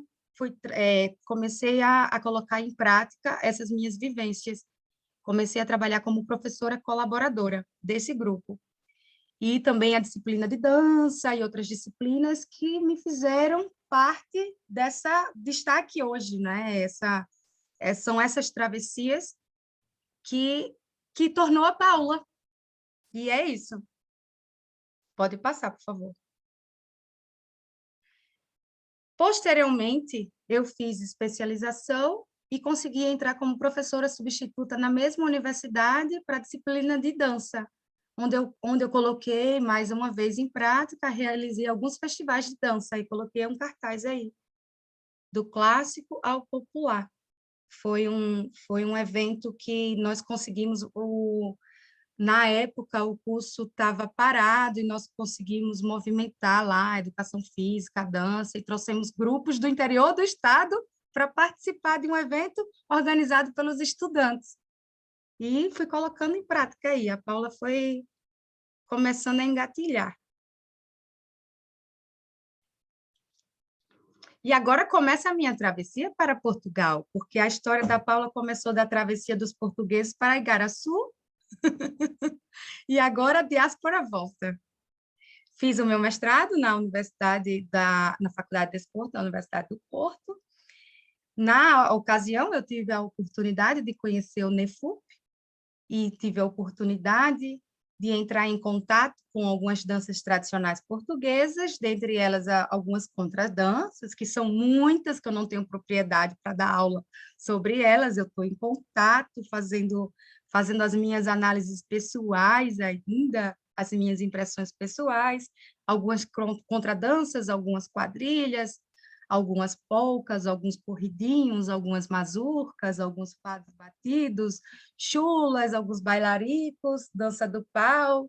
S3: comecei a colocar em prática essas minhas vivências. Comecei a trabalhar como professora colaboradora desse grupo. E também a disciplina de dança e outras disciplinas que me fizeram parte de estar aqui hoje, né? São essas travessias que tornou a Paula. E é isso. Pode passar, por favor. Posteriormente, eu fiz especialização e consegui entrar como professora substituta na mesma universidade para a disciplina de dança, onde eu coloquei, mais uma vez em prática, realizei alguns festivais de dança e coloquei um cartaz aí, do clássico ao popular. Foi um evento que nós conseguimos, na época o curso estava parado e nós conseguimos movimentar lá a educação física, a dança, e trouxemos grupos do interior do estado para participar de um evento organizado pelos estudantes. E fui colocando em prática aí. A Paula foi começando a engatilhar. E agora começa a minha travessia para Portugal, porque a história da Paula começou da travessia dos portugueses para Igaraçu, e agora a diáspora volta. Fiz o meu mestrado na Faculdade de Desporto, da Universidade do Porto. Na ocasião, eu tive a oportunidade de conhecer o NEFUP e tive a oportunidade de entrar em contato com algumas danças tradicionais portuguesas, dentre elas algumas contradanças, que são muitas, que eu não tenho propriedade para dar aula sobre elas, eu estou em contato, fazendo as minhas análises pessoais ainda, as minhas impressões pessoais, algumas contradanças, algumas quadrilhas, algumas polcas, alguns corridinhos, algumas mazurcas, alguns fados batidos, chulas, alguns bailaricos, dança do pau,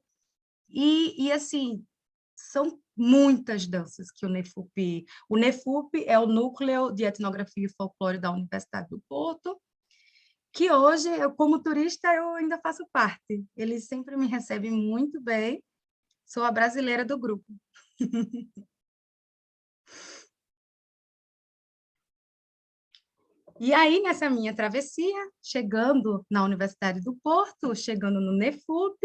S3: e assim, são muitas danças que o NEFUP... O NEFUP é o Núcleo de Etnografia e Folclore da Universidade do Porto, que hoje, como turista, eu ainda faço parte. Eles sempre me recebem muito bem, sou a brasileira do grupo. E aí, nessa minha travessia, chegando na Universidade do Porto, chegando no NEFUP,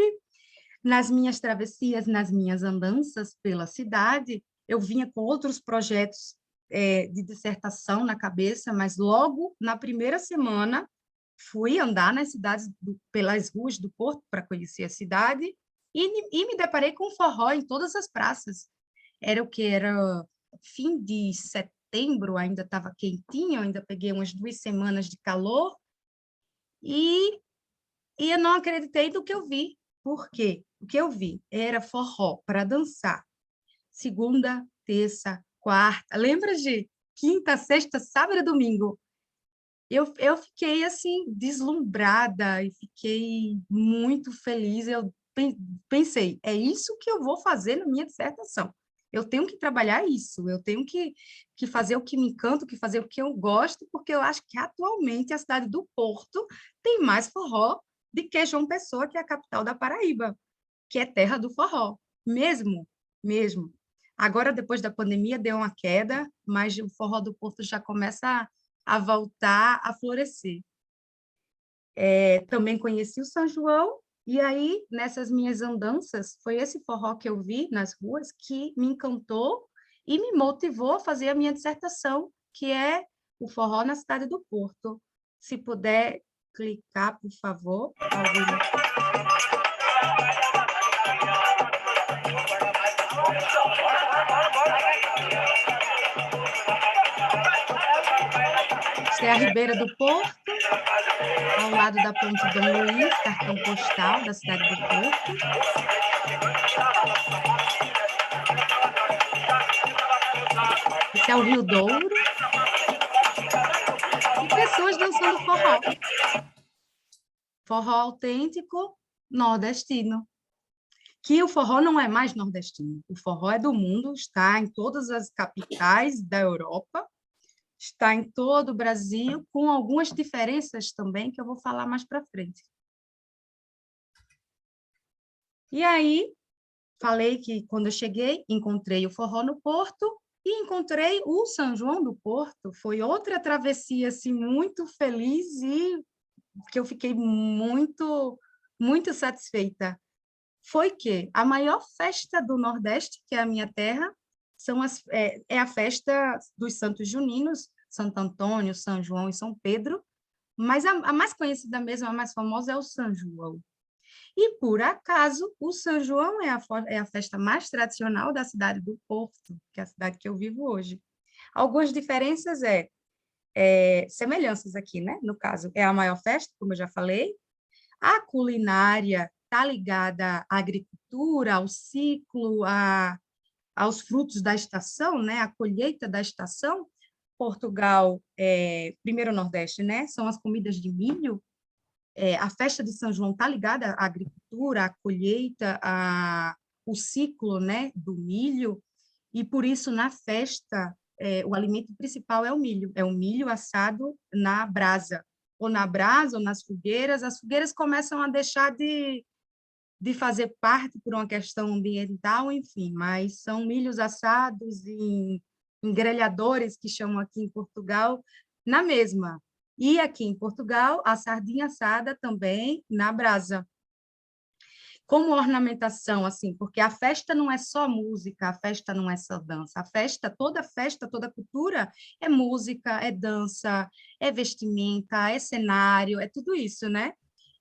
S3: nas minhas travessias, nas minhas andanças pela cidade, eu vinha com outros projetos de dissertação na cabeça, mas logo na primeira semana fui andar nas cidades, pelas ruas do Porto para conhecer a cidade e me deparei com forró em todas as praças. Era o que? Era fim de setembro, ainda estava quentinho, ainda peguei umas 2 semanas de calor e eu não acreditei do que eu vi. Por quê? O que eu vi era forró para dançar. Segunda, terça, quarta. Lembra de quinta, sexta, sábado e domingo? Eu fiquei, assim, deslumbrada e fiquei muito feliz. Eu pensei, é isso que eu vou fazer na minha dissertação. Eu tenho que trabalhar isso, eu tenho que fazer o que me encanta, que fazer o que eu gosto, porque eu acho que atualmente a cidade do Porto tem mais forró do que João Pessoa, que é a capital da Paraíba, que é terra do forró, mesmo. Agora, depois da pandemia, deu uma queda, mas o forró do Porto já começa a voltar a florescer. Também conheci o São João, e aí, nessas minhas andanças, foi esse forró que eu vi nas ruas que me encantou e me motivou a fazer a minha dissertação, que é o forró na cidade do Porto. Se puder clicar, por favor, Albino. Esta é a Ribeira do Porto, ao lado da Ponte Dom Luís, cartão postal da cidade do Porto. Esse é o Rio Douro. E pessoas dançando forró. Forró autêntico nordestino. Que o forró não é mais nordestino. O forró é do mundo, está em todas as capitais da Europa, está em todo o Brasil, com algumas diferenças também, que eu vou falar mais para frente. E aí, falei que quando eu cheguei, encontrei o forró no Porto e encontrei o São João do Porto. Foi outra travessia assim, muito feliz e que eu fiquei muito satisfeita. Foi que a maior festa do Nordeste, que é a minha terra, é a festa dos Santos Juninos, Santo Antônio, São João e São Pedro, mas a mais conhecida mesmo, a mais famosa é o São João. E, por acaso, o São João é a festa mais tradicional da cidade do Porto, que é a cidade que eu vivo hoje. Algumas diferenças semelhanças aqui, né? No caso, é a maior festa, como eu já falei. A culinária está ligada à agricultura, ao ciclo, aos frutos da estação, né? A colheita da estação. Portugal, primeiro Nordeste, né? São as comidas de milho. A festa de São João está ligada à agricultura, à colheita, o ciclo, né, do milho, e por isso na festa o alimento principal é o milho assado na brasa, ou na brasa ou nas fogueiras. As fogueiras começam a deixar de fazer parte por uma questão ambiental, enfim, mas são milhos assados em grelhadores, que chamam aqui em Portugal, na mesma. E aqui em Portugal, a sardinha assada também na brasa. Como ornamentação, assim, porque a festa não é só música, a festa não é só dança. A festa, toda cultura é música, é dança, é vestimenta, é cenário, é tudo isso, né?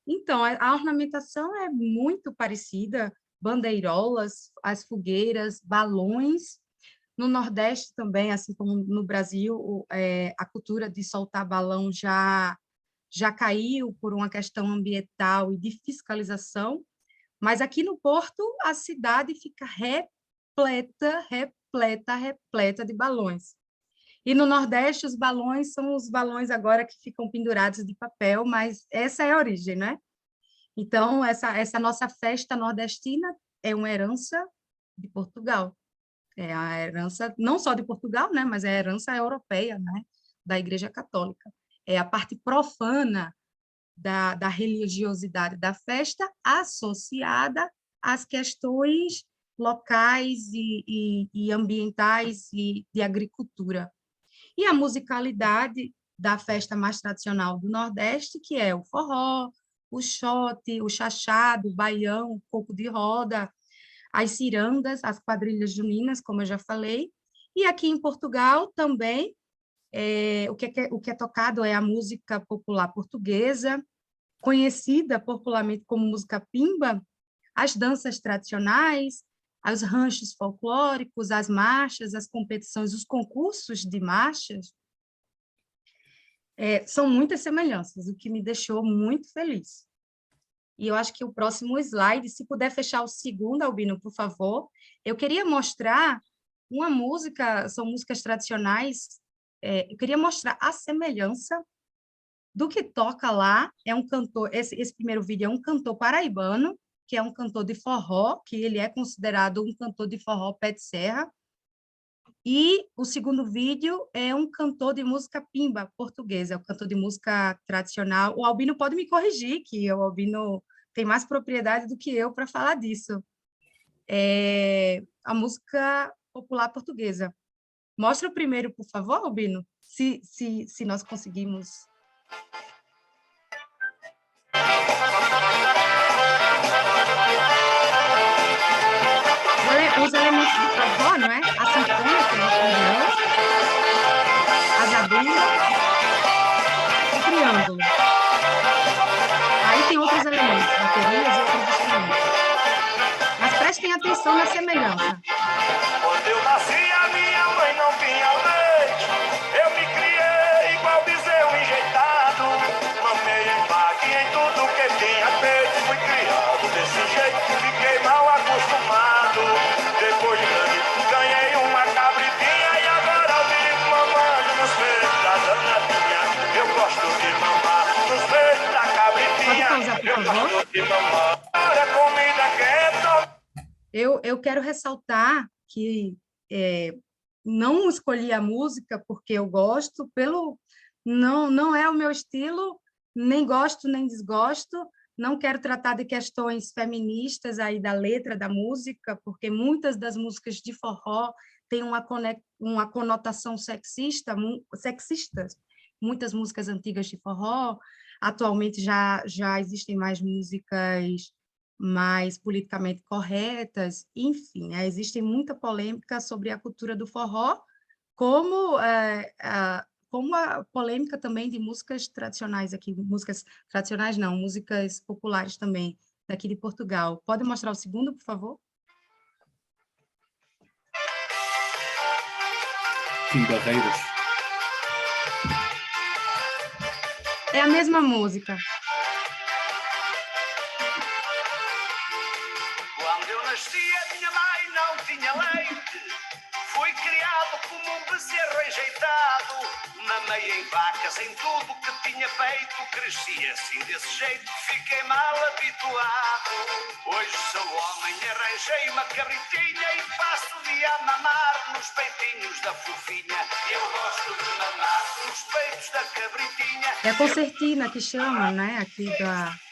S3: Então, a ornamentação é muito parecida, bandeirolas, as fogueiras, balões. No Nordeste também, assim como no Brasil, a cultura de soltar balão já caiu por uma questão ambiental e de fiscalização, mas aqui no Porto a cidade fica repleta de balões. E no Nordeste os balões são os balões agora que ficam pendurados de papel, mas essa é a origem, né? Então, essa nossa festa nordestina é uma herança de Portugal. É a herança não só de Portugal, né, mas é a herança europeia, né, da Igreja Católica. É a parte profana da religiosidade da festa associada às questões locais e ambientais e de agricultura. E a musicalidade da festa mais tradicional do Nordeste, que é o forró, o xote, o chachado, o baião, o coco de roda, as cirandas, as quadrilhas juninas, como eu já falei. E aqui em Portugal também, o que é tocado é a música popular portuguesa, conhecida popularmente como música pimba, as danças tradicionais, os ranchos folclóricos, as marchas, as competições, os concursos de marchas. São muitas semelhanças, o que me deixou muito feliz. E eu acho que o próximo slide, se puder fechar o segundo, Albino, por favor, eu queria mostrar uma música, são músicas tradicionais, eu queria mostrar a semelhança do que toca lá. É um cantor, esse primeiro vídeo é um cantor paraibano, que é um cantor de forró, que ele é considerado um cantor de forró pé de serra, e o segundo vídeo é um cantor de música pimba portuguesa, um cantor de música tradicional. O Albino pode me corrigir, que o Albino tem mais propriedade do que eu para falar disso. A música popular portuguesa. Mostra o primeiro, por favor, Albino, se nós conseguimos. Os elementos do forró, não é? A sanfona, que é o acordeão, a zabumba, o triângulo. Aí tem outros elementos, baterias e outros instrumentos. Mas prestem atenção na semelhança.
S4: Quando eu nasci, a minha mãe não tinha leite. Eu me criei igual bezerro enjeitado. Mamei em vaca em tudo que tinha feito. Fui criado desse jeito, fiquei mal acostumado. Depois de grande, ganhei uma cabritinha e agora eu vivo mamando nos peitos da danadinha. Eu gosto de mamar nos peitos da cabritinha.
S3: Pode pausar, por favor?
S4: Eu gosto de mamar. Olha, comida quente.
S3: Eu quero ressaltar que não escolhi a música porque eu gosto, não é o meu estilo, nem gosto nem desgosto, não quero tratar de questões feministas aí da letra da música, porque muitas das músicas de forró têm uma conotação sexista, muitas músicas antigas de forró, atualmente já existem mais músicas mais politicamente corretas, enfim, existe muita polêmica sobre a cultura do forró, como a polêmica também de músicas tradicionais aqui, músicas tradicionais não, músicas populares também, daqui de Portugal. Pode mostrar o segundo, por favor?
S2: Kim Barreiros.
S3: É a mesma música.
S4: Quando eu nasci, a minha mãe não tinha leite. Fui criado como um bezerro enjeitado. Mamei em vacas, em tudo que tinha peito. Cresci assim desse jeito, fiquei mal habituado. Hoje sou homem, arranjei uma cabritinha e passo o dia a mamar nos peitinhos da fofinha. Eu gosto de mamar nos peitos da cabritinha.
S3: É a concertina que chama, né? Aqui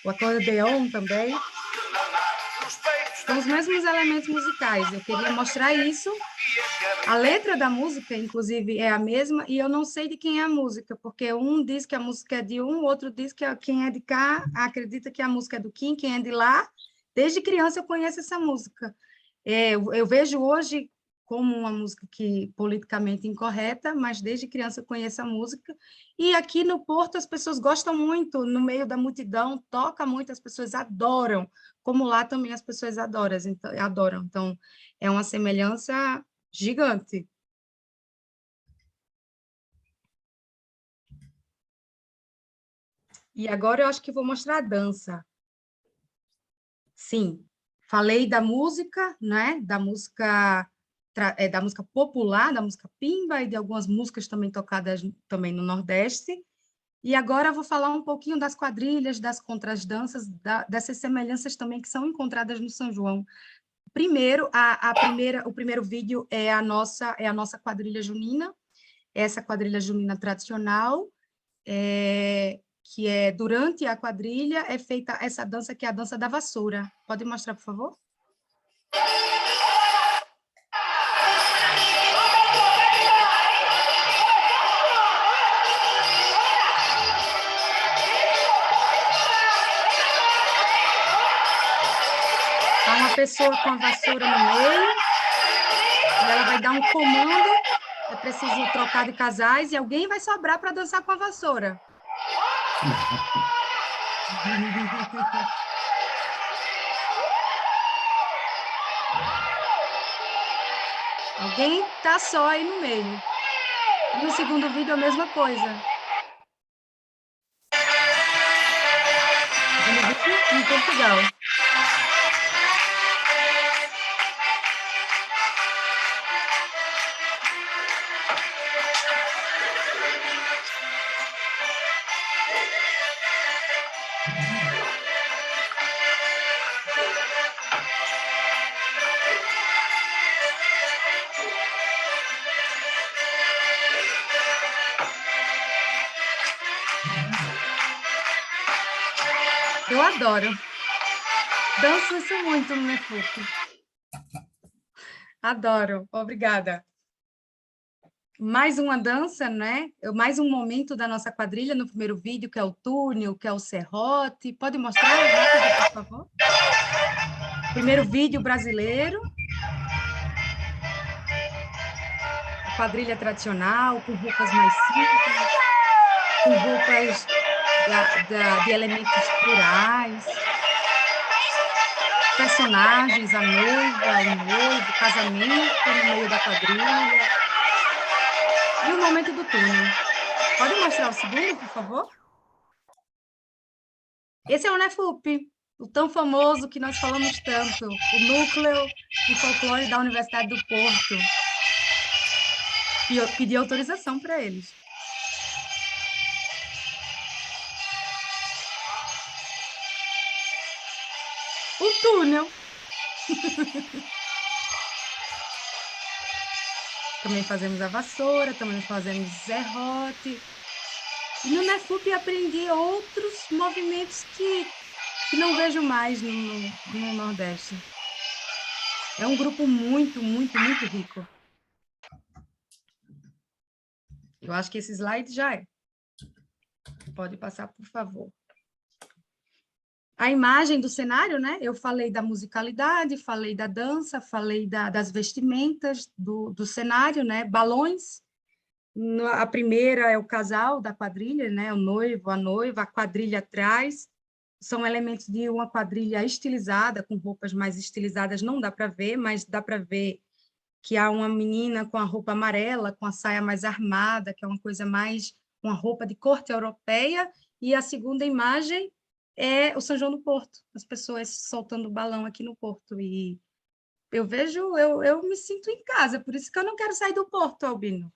S3: o acordeão também. São os mesmos elementos musicais. Eu queria mostrar isso. A letra da música, inclusive, é a mesma, e eu não sei de quem é a música, porque um diz que a música é de um, o outro diz que quem é de cá acredita que a música é do Kim, quem é de lá. Desde criança eu conheço essa música. Eu vejo hoje como uma música politicamente incorreta, mas desde criança eu conheço a música. E aqui no Porto as pessoas gostam muito, no meio da multidão, toca muito, as pessoas adoram, como lá também as pessoas adoram. Então, é uma semelhança gigante. E agora eu acho que vou mostrar a dança. Sim, falei da música, né? Da música popular, da música pimba e de algumas músicas também tocadas também no Nordeste. E agora eu vou falar um pouquinho das quadrilhas, das contradanças, dessas semelhanças também que são encontradas no São João. Primeiro, o primeiro vídeo é a nossa quadrilha junina, essa quadrilha junina tradicional, que é durante a quadrilha é feita essa dança que é a dança da vassoura. Pode mostrar, por favor? Há uma pessoa com a vassoura no meio, e ela vai dar um comando, é preciso trocar de casais, e alguém vai sobrar para dançar com a vassoura. Alguém tá só aí no meio. No segundo vídeo, a mesma coisa. Segundo vídeo, em Portugal. Eu adoro. Danço isso muito no Nefuc. Adoro. Obrigada. Mais uma dança, né? Mais um momento da nossa quadrilha no primeiro vídeo, que é o túnel, que é o serrote. Pode mostrar rápido, por favor? Primeiro vídeo brasileiro. A quadrilha tradicional, com roupas mais simples, com roupas de elementos rurais, personagens, a noiva, o noivo, o casamento no meio da quadrilha. E o momento do túnel. Pode mostrar o segundo, por favor? Esse é o Nefup, o tão famoso que nós falamos tanto, o núcleo de folclore da Universidade do Porto. E eu pedi autorização para eles. O túnel. também fazemos a vassoura, também fazemos serrote. E no Nefup aprendi outros movimentos que não vejo mais no Nordeste. É um grupo muito, muito, muito rico. Eu acho que esse slide já é. Pode passar, por favor. A imagem do cenário, né? Eu falei da musicalidade, falei da dança, falei das vestimentas do cenário, né? Balões. A primeira é o casal da quadrilha, né? O noivo, a noiva, a quadrilha atrás. São elementos de uma quadrilha estilizada, com roupas mais estilizadas, não dá para ver, mas dá para ver que há uma menina com a roupa amarela, com a saia mais armada, que é uma coisa mais, uma roupa de corte europeia, e a segunda imagem é o São João do Porto, as pessoas soltando balão aqui no Porto, e eu vejo, eu me sinto em casa, por isso que eu não quero sair do Porto, Albino.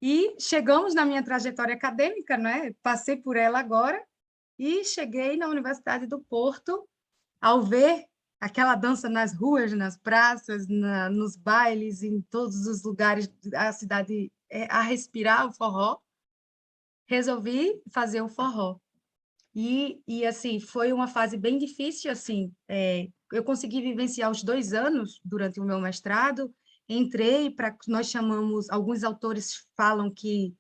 S3: E chegamos na minha trajetória acadêmica, né? Passei por ela agora, e cheguei na Universidade do Porto, ao ver aquela dança nas ruas, nas praças, nos bailes, em todos os lugares da cidade, a respirar o forró, resolvi fazer o forró. E assim, foi uma fase bem difícil, assim, eu consegui vivenciar os 2 anos durante o meu mestrado, entrei para, nós chamamos, alguns autores falam que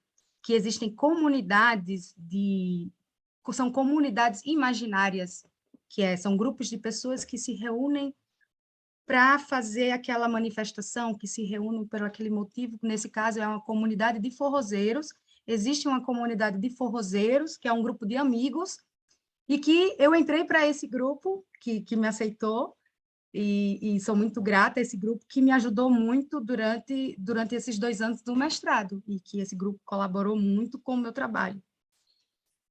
S3: existem comunidades são comunidades imaginárias, são grupos de pessoas que se reúnem para fazer aquela manifestação, que se reúnem por aquele motivo. Nesse caso, é uma comunidade de forrozeiros. Existe uma comunidade de forrozeiros, que é um grupo de amigos, e que eu entrei para esse grupo, que me aceitou, e sou muito grata a esse grupo, que me ajudou muito durante esses 2 anos do mestrado, e que esse grupo colaborou muito com o meu trabalho.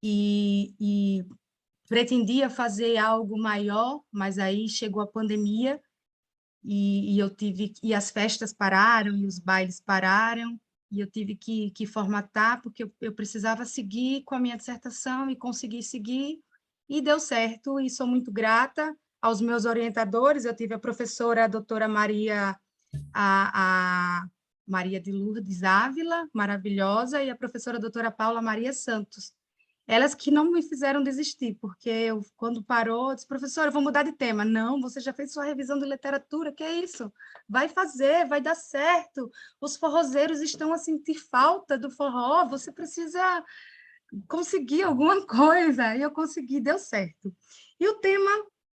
S3: E pretendia fazer algo maior, mas aí chegou a pandemia, e as festas pararam, e os bailes pararam, e eu tive que formatar, porque eu precisava seguir com a minha dissertação, e consegui seguir, e deu certo, e sou muito grata aos meus orientadores. Eu tive a professora, a doutora Maria, a Maria de Lourdes Ávila, maravilhosa, e a professora a doutora Paula Maria Santos. Elas que não me fizeram desistir, porque eu, quando parou, eu disse, professora, eu vou mudar de tema. Não, você já fez sua revisão de literatura, que é isso? Vai fazer, vai dar certo. Os forrozeiros estão a sentir falta do forró, você precisa conseguir alguma coisa. E eu consegui, deu certo. E o tema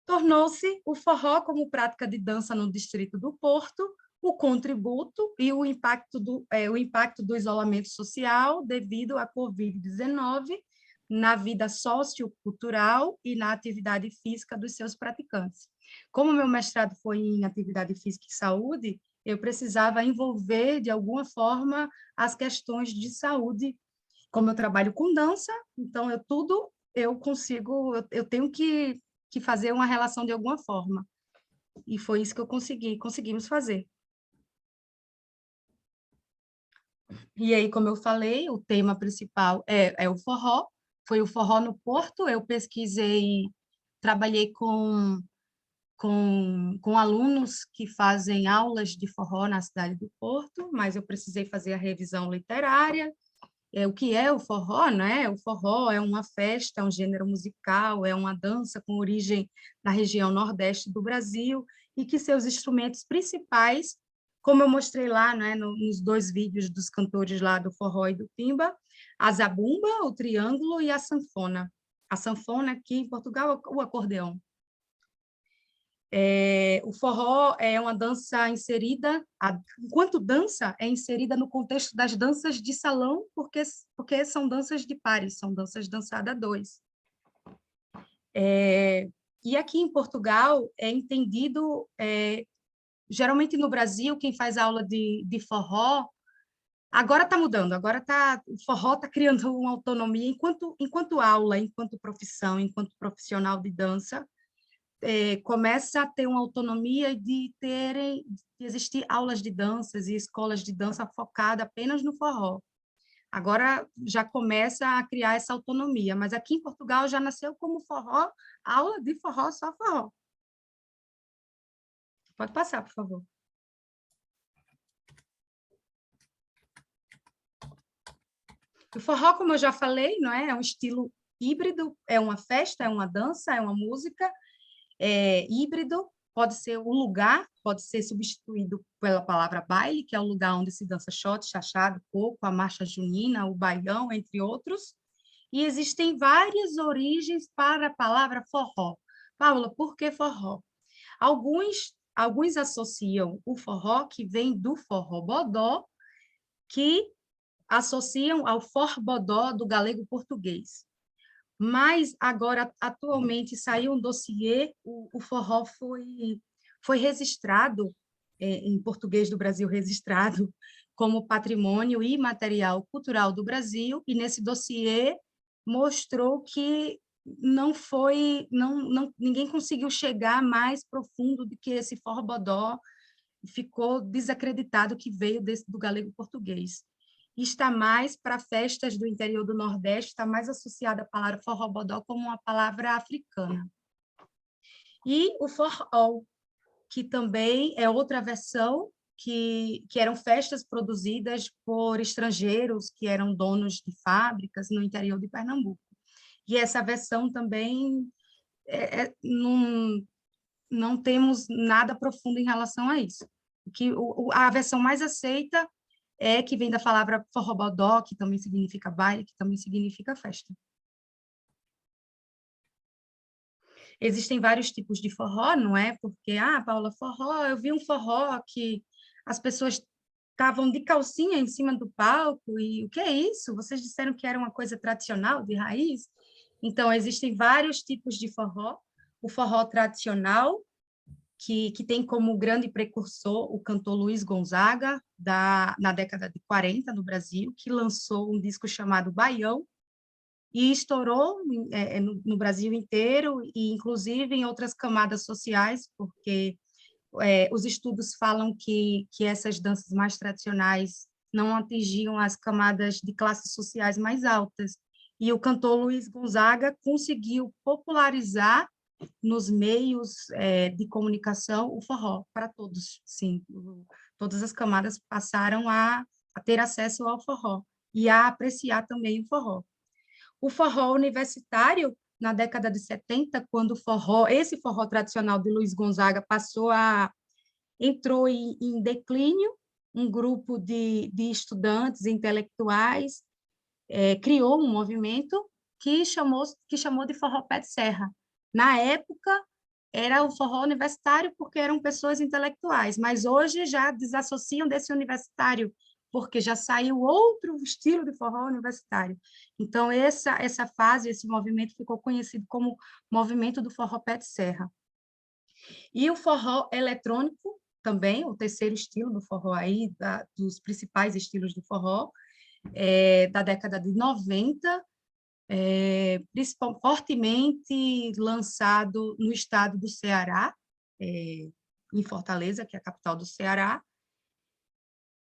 S3: tornou-se o forró como prática de dança no Distrito do Porto, o contributo e o impacto do isolamento social devido à Covid-19, na vida sociocultural e na atividade física dos seus praticantes. Como meu mestrado foi em atividade física e saúde, eu precisava envolver, de alguma forma, as questões de saúde. Como eu trabalho com dança, então eu tenho que fazer uma relação de alguma forma. E foi isso que conseguimos fazer. E aí, como eu falei, o tema principal é o forró. Foi o forró no Porto. Eu pesquisei, trabalhei com alunos que fazem aulas de forró na cidade do Porto, mas eu precisei fazer a revisão literária. O que é o forró, né? O forró é uma festa, é um gênero musical, é uma dança com origem na região nordeste do Brasil, e que seus instrumentos principais, como eu mostrei lá, né, nos 2 vídeos dos cantores lá do forró e do pimba, a zabumba, o triângulo e a sanfona. A sanfona aqui em Portugal, o acordeão. O forró é uma dança inserida, enquanto dança, é inserida no contexto das danças de salão, porque são danças de pares, são danças dançadas a 2. E aqui em Portugal é entendido, geralmente no Brasil, quem faz aula de forró, agora está mudando, o forró está criando uma autonomia enquanto aula, enquanto profissão, enquanto profissional de dança, começa a ter uma autonomia de existir aulas de danças e escolas de dança focadas apenas no forró. Agora já começa a criar essa autonomia, mas aqui em Portugal já nasceu como forró, aula de forró, só forró. Pode passar, por favor. O forró, como eu já falei, não é? É um estilo híbrido, é uma festa, é uma dança, é uma música, é híbrido, pode ser o lugar, pode ser substituído pela palavra baile, que é o lugar onde se dança shot, chachado, coco, a marcha junina, o baião, entre outros. E existem várias origens para a palavra forró. Paula, por que forró? Alguns associam o forró, que vem do forró-bodó, que associam ao forbodó do galego português. Mas agora, atualmente, saiu um dossiê, o forró foi registrado, em português do Brasil, registrado como patrimônio imaterial cultural do Brasil, e nesse dossiê mostrou que ninguém conseguiu chegar mais profundo do que esse forbodó, ficou desacreditado que veio do galego português. Está mais para festas do interior do Nordeste, está mais associada a palavra forró-bodó como uma palavra africana. E o forró, que também é outra versão, que eram festas produzidas por estrangeiros que eram donos de fábricas no interior de Pernambuco. E essa versão também não temos nada profundo em relação a isso. A versão mais aceita que vem da palavra forró-bodó, que também significa baile, que também significa festa. Existem vários tipos de forró, não é? Porque, Paula, forró, eu vi um forró que as pessoas estavam de calcinha em cima do palco, e o que é isso? Vocês disseram que era uma coisa tradicional, de raiz? Então, existem vários tipos de forró. O forró tradicional, que tem como grande precursor o cantor Luiz Gonzaga, na década de 40, no Brasil, que lançou um disco chamado Baião, e estourou no Brasil inteiro, e inclusive em outras camadas sociais, porque os estudos falam que essas danças mais tradicionais não atingiam as camadas de classes sociais mais altas. E o cantor Luiz Gonzaga conseguiu popularizar nos meios de comunicação o forró para todos, sim. Todas as camadas passaram a ter acesso ao forró e a apreciar também o forró. O forró universitário, na década de 70, quando esse forró tradicional de Luiz Gonzaga entrou em declínio, um grupo de estudantes intelectuais criou um movimento que chamou de forró pé de serra. Na época, era o forró universitário porque eram pessoas intelectuais, mas hoje já desassociam desse universitário, porque já saiu outro estilo de forró universitário. Então, essa fase, esse movimento ficou conhecido como movimento do forró pé de serra. E o forró eletrônico, também, o terceiro estilo do forró aí, dos principais estilos do forró, da década de 90, fortemente lançado no estado do Ceará, em Fortaleza, que é a capital do Ceará,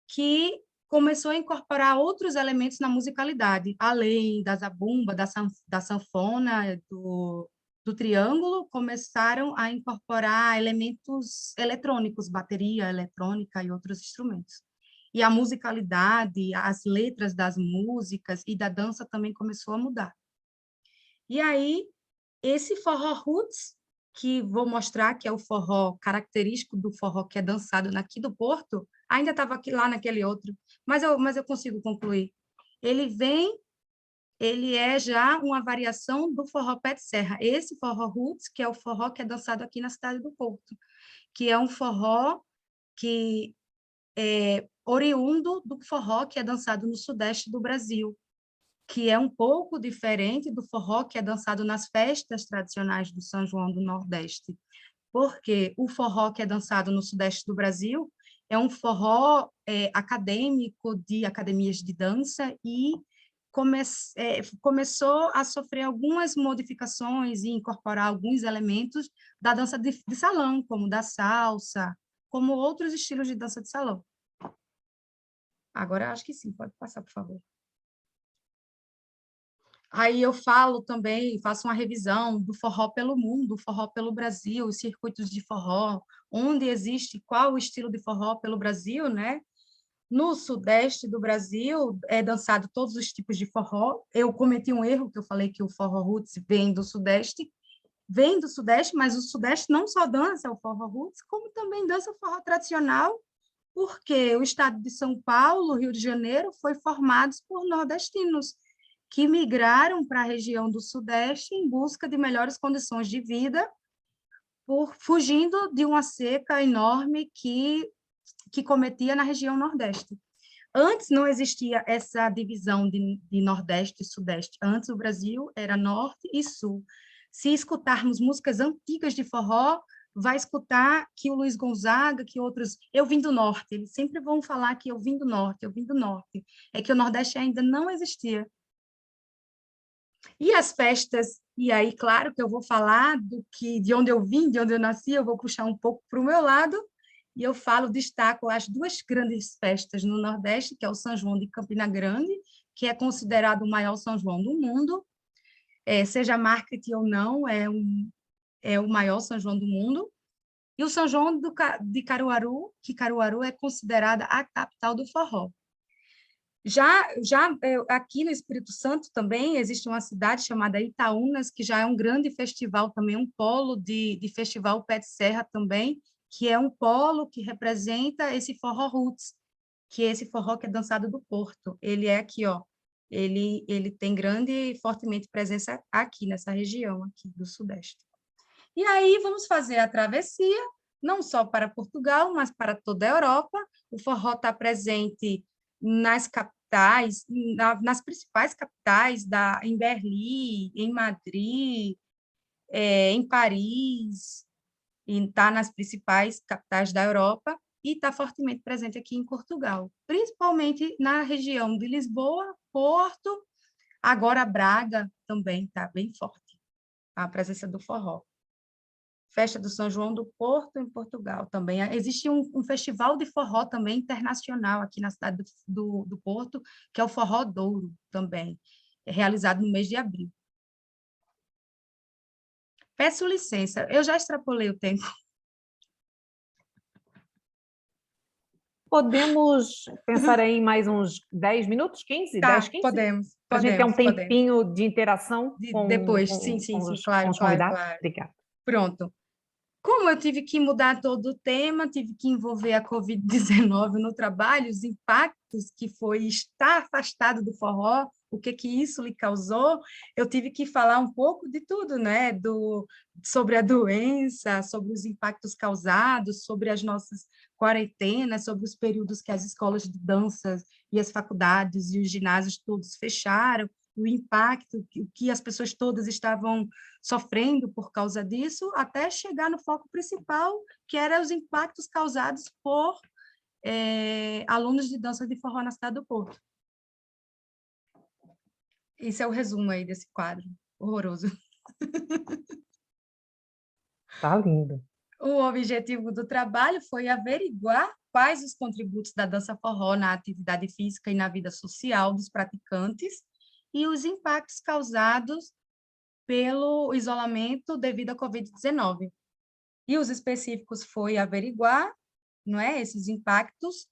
S3: que começou a incorporar outros elementos na musicalidade, além da zabumba, da sanfona, do triângulo, começaram a incorporar elementos eletrônicos, bateria eletrônica e outros instrumentos. E a musicalidade, as letras das músicas e da dança também começou a mudar. E aí, esse forró roots, que vou mostrar que é o forró característico do forró que é dançado aqui do Porto, ainda estava lá naquele outro, mas eu consigo concluir. Ele é já uma variação do forró pé de serra. Esse forró roots, que é o forró que é dançado aqui na cidade do Porto, que é um forró que oriundo do forró que é dançado no sudeste do Brasil, que é um pouco diferente do forró que é dançado nas festas tradicionais do São João do Nordeste, porque o forró que é dançado no sudeste do Brasil é um forró acadêmico, de academias de dança, e começou a sofrer algumas modificações e incorporar alguns elementos da dança de salão, como da salsa, como outros estilos de dança de salão. Agora, acho que sim, pode passar, por favor. Aí eu falo também, faço uma revisão do forró pelo mundo, forró pelo Brasil, os circuitos de forró, onde existe qual o estilo de forró pelo Brasil, né? No sudeste do Brasil é dançado todos os tipos de forró. Eu cometi um erro que eu falei que o forró roots vem do sudeste, mas o sudeste não só dança o forró roots, como também dança o forró tradicional, porque o estado de São Paulo, Rio de Janeiro, foi formado por nordestinos que migraram para a região do Sudeste em busca de melhores condições de vida, fugindo de uma seca enorme que cometia na região Nordeste. Antes não existia essa divisão de Nordeste e Sudeste. Antes o Brasil era Norte e Sul. Se escutarmos músicas antigas de forró, vai escutar que o Luiz Gonzaga, que outros... Eu vim do Norte, eles sempre vão falar que eu vim do Norte, eu vim do Norte. É que o Nordeste ainda não existia. E as festas, e aí, claro que eu vou falar de onde eu vim, de onde eu nasci, eu vou puxar um pouco para o meu lado, e eu destaco as duas grandes festas no Nordeste, que é o São João de Campina Grande, que é considerado o maior São João do mundo, seja marketing ou não, é o maior São João do mundo, e o São João de Caruaru, que Caruaru é considerada a capital do forró. Aqui no Espírito Santo também existe uma cidade chamada Itaúnas, que já é um grande festival também, um polo de festival pé de serra também, que é um polo que representa esse forró roots, que é esse forró que é dançado do Porto. Ele é aqui, ó, ele tem grande e fortemente presença aqui, nessa região aqui do Sudeste. E aí vamos fazer a travessia, não só para Portugal, mas para toda a Europa. O forró está presente nas capitais, nas principais capitais, em Berlim, em Madrid, em Paris, e está nas principais capitais da Europa, e está fortemente presente aqui em Portugal, principalmente na região de Lisboa, Porto, agora Braga também está bem forte a presença do forró. Festa do São João do Porto, em Portugal, também. Existe um festival de forró também internacional aqui na cidade do Porto, que é o Forró Douro também, realizado no mês de abril. Peço licença, eu já extrapolei o tempo.
S1: Podemos pensar em mais uns 10 minutos, 15,
S3: Tá,
S1: 10, 15?
S3: podemos.
S1: Para a gente ter um
S3: Podemos.
S1: tempinho de interação
S3: Depois, sim,
S1: com
S3: claro,
S1: os convidados.
S3: claro.
S1: Obrigada.
S3: Pronto. Como eu tive que mudar todo o tema, tive que envolver a Covid-19 no trabalho, os impactos que foi estar afastado do forró, o que isso lhe causou, eu tive que falar um pouco de tudo, né? Sobre a doença, sobre os impactos causados, sobre as nossas quarentenas, sobre os períodos que as escolas de danças e as faculdades e os ginásios todos fecharam, o impacto que as pessoas todas estavam sofrendo por causa disso, até chegar no foco principal, que era os impactos causados por alunos de dança de forró na cidade do Porto. Esse é o resumo aí desse quadro horroroso.
S1: Tá lindo.
S3: O objetivo do trabalho foi averiguar quais os contributos da dança forró na atividade física e na vida social dos praticantes e os impactos causados pelo isolamento devido à Covid-19. E os específicos foi averiguar, não é, esses impactos,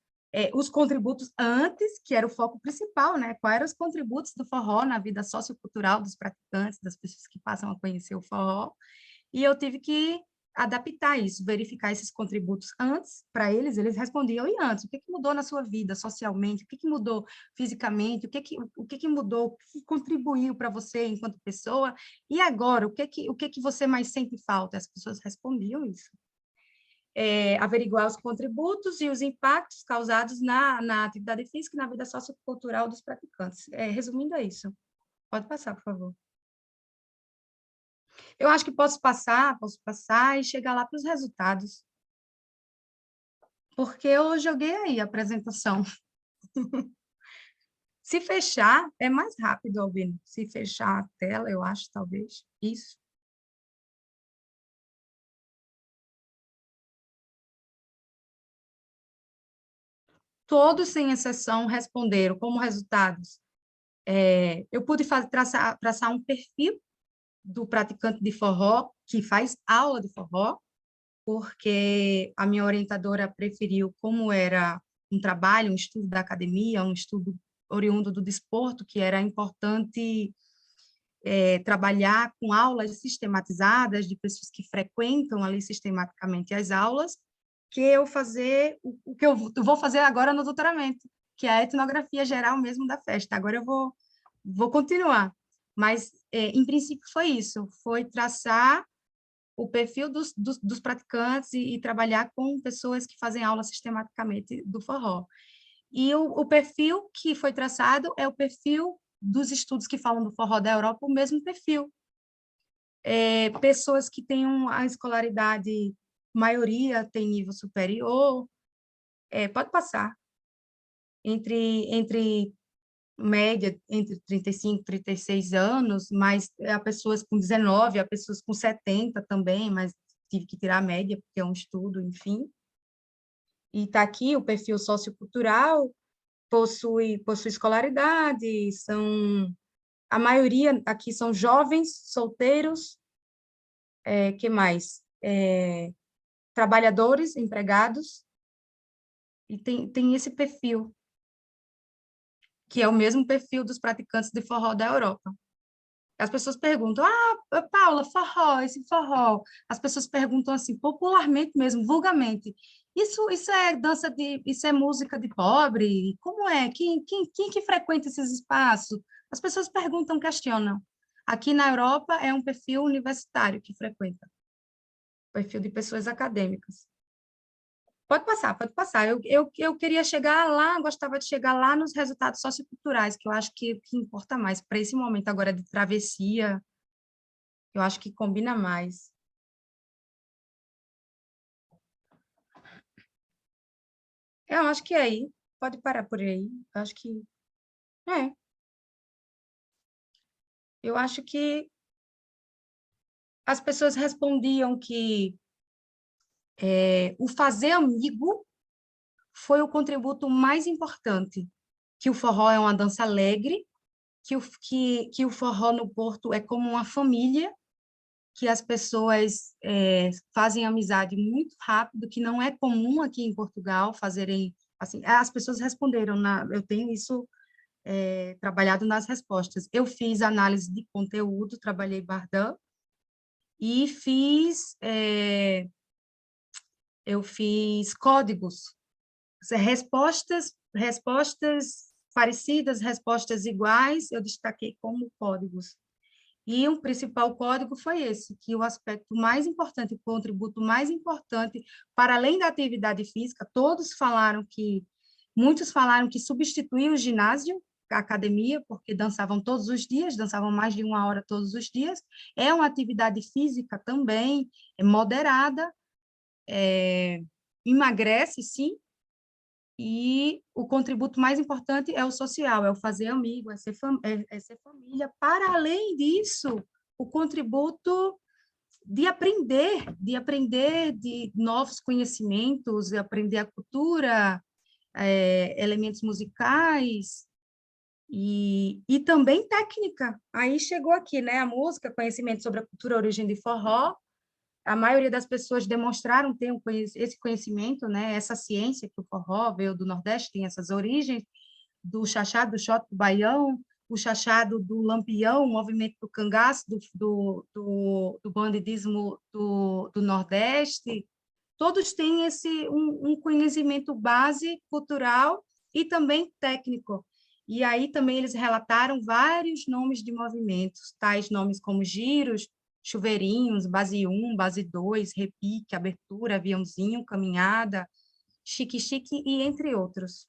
S3: os contributos antes, que era o foco principal, né? Quais eram os contributos do forró na vida sociocultural dos praticantes, das pessoas que passam a conhecer o forró, e eu tive que adaptar isso, verificar esses contributos antes, para eles respondiam, e antes, o que mudou na sua vida socialmente, o que mudou fisicamente, o que mudou, o que contribuiu para você enquanto pessoa, e agora, o que você mais sente falta? As pessoas respondiam isso. Averiguar os contributos e os impactos causados na atividade física e na vida sociocultural dos praticantes. Resumindo, é isso. Pode passar, por favor. Eu acho que posso passar e chegar lá para os resultados. Porque eu joguei aí a apresentação. Se fechar, é mais rápido, Albino. Se fechar a tela, eu acho, talvez. Isso. Todos, sem exceção, responderam como resultados Eu pude traçar um perfil do praticante de forró que faz aula de forró, porque a minha orientadora preferiu, como era um trabalho, um estudo da academia, um estudo oriundo do desporto, que era importante trabalhar com aulas sistematizadas de pessoas que frequentam ali sistematicamente as aulas, que eu fazer o que eu vou fazer agora no doutoramento, que é a etnografia geral mesmo da festa. Agora eu vou continuar, mas em princípio foi isso, foi traçar o perfil dos praticantes e trabalhar com pessoas que fazem aula sistematicamente do forró. E o perfil que foi traçado é o perfil dos estudos que falam do forró da Europa, o mesmo perfil. Pessoas que têm a escolaridade, maioria tem nível superior, pode passar, entre média, entre 35 e 36 anos, mas há pessoas com 19, há pessoas com 70 também, mas tive que tirar a média, porque é um estudo, enfim. E está aqui o perfil sociocultural, possui escolaridade, a maioria aqui são jovens, solteiros, que mais? Trabalhadores, empregados, e tem esse perfil, que é o mesmo perfil dos praticantes de forró da Europa. As pessoas perguntam, Paula, forró, esse forró. As pessoas perguntam assim, popularmente mesmo, vulgarmente, isso é isso é música de pobre? Como é? Quem que frequenta esses espaços? As pessoas perguntam, questionam. Aqui na Europa é um perfil universitário que frequenta, perfil de pessoas acadêmicas. Pode passar, pode passar. Eu queria chegar lá, gostava de chegar lá nos resultados socioculturais, que eu acho que importa mais. Para esse momento agora de travessia, eu acho que combina mais. Eu acho que é aí. Pode parar por aí. Eu acho que... Eu acho que as pessoas respondiam que o fazer amigo foi o contributo mais importante, que o forró é uma dança alegre, que o forró no Porto é como uma família, que as pessoas fazem amizade muito rápido, que não é comum aqui em Portugal fazerem, assim, as pessoas responderam, eu tenho isso trabalhado nas respostas. Eu fiz análise de conteúdo, trabalhei Bardin, e eu fiz códigos, respostas parecidas, respostas iguais, eu destaquei como códigos. E o principal código foi esse, que o aspecto mais importante, o contributo mais importante, para além da atividade física, muitos falaram que substituiu o ginásio, a academia, porque dançavam todos os dias, dançavam mais de 1 hora todos os dias, é uma atividade física também, moderada, emagrece, sim, e o contributo mais importante é o social, é o fazer amigo, é ser família. Para além disso, o contributo de aprender de novos conhecimentos, de aprender a cultura, elementos musicais e também técnica. Aí chegou aqui, né, a música, conhecimento sobre a cultura, a origem de forró. A maioria das pessoas demonstraram ter esse conhecimento, né? Essa ciência que o forró veio do Nordeste, tem essas origens do chachado, do shot, do baião, o chachado do lampião, o movimento do cangaço, do bandidismo do Nordeste. Todos têm um conhecimento base cultural e também técnico. E aí também eles relataram vários nomes de movimentos, tais nomes como giros, chuveirinhos, base 1, base 2, repique, abertura, aviãozinho, caminhada, chique-chique e entre outros.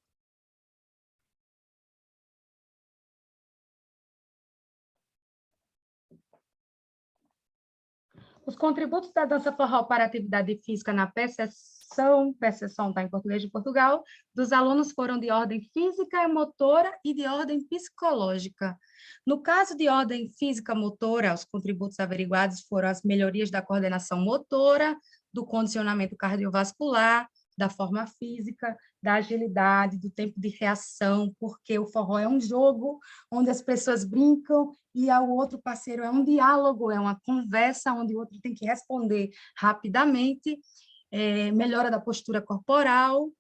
S3: Os contributos da dança forró para a atividade física na percepção está em português de Portugal, dos alunos foram de ordem física e motora e de ordem psicológica. No caso de ordem física-motora, os contributos averiguados foram as melhorias da coordenação motora, do condicionamento cardiovascular, da forma física, da agilidade, do tempo de reação, porque o forró é um jogo onde as pessoas brincam e o outro parceiro é um diálogo, é uma conversa onde o outro tem que responder rapidamente, melhora da postura corporal.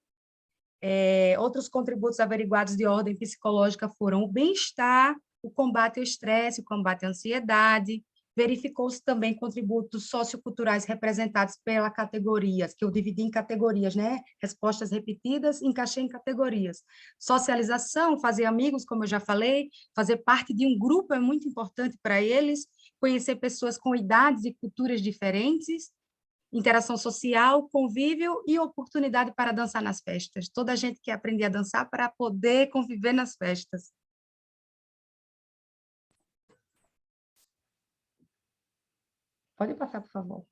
S3: Outros contributos averiguados de ordem psicológica foram o bem-estar, o combate ao estresse, o combate à ansiedade. Verificou-se também contributos socioculturais representados pela categorias, que eu dividi em categorias, né? Respostas repetidas, encaixei em categorias. Socialização, fazer amigos, como eu já falei, fazer parte de um grupo é muito importante para eles, conhecer pessoas com idades e culturas diferentes, interação social, convívio e oportunidade para dançar nas festas. Toda a gente quer aprender a dançar para poder conviver nas festas. Pode passar, por favor.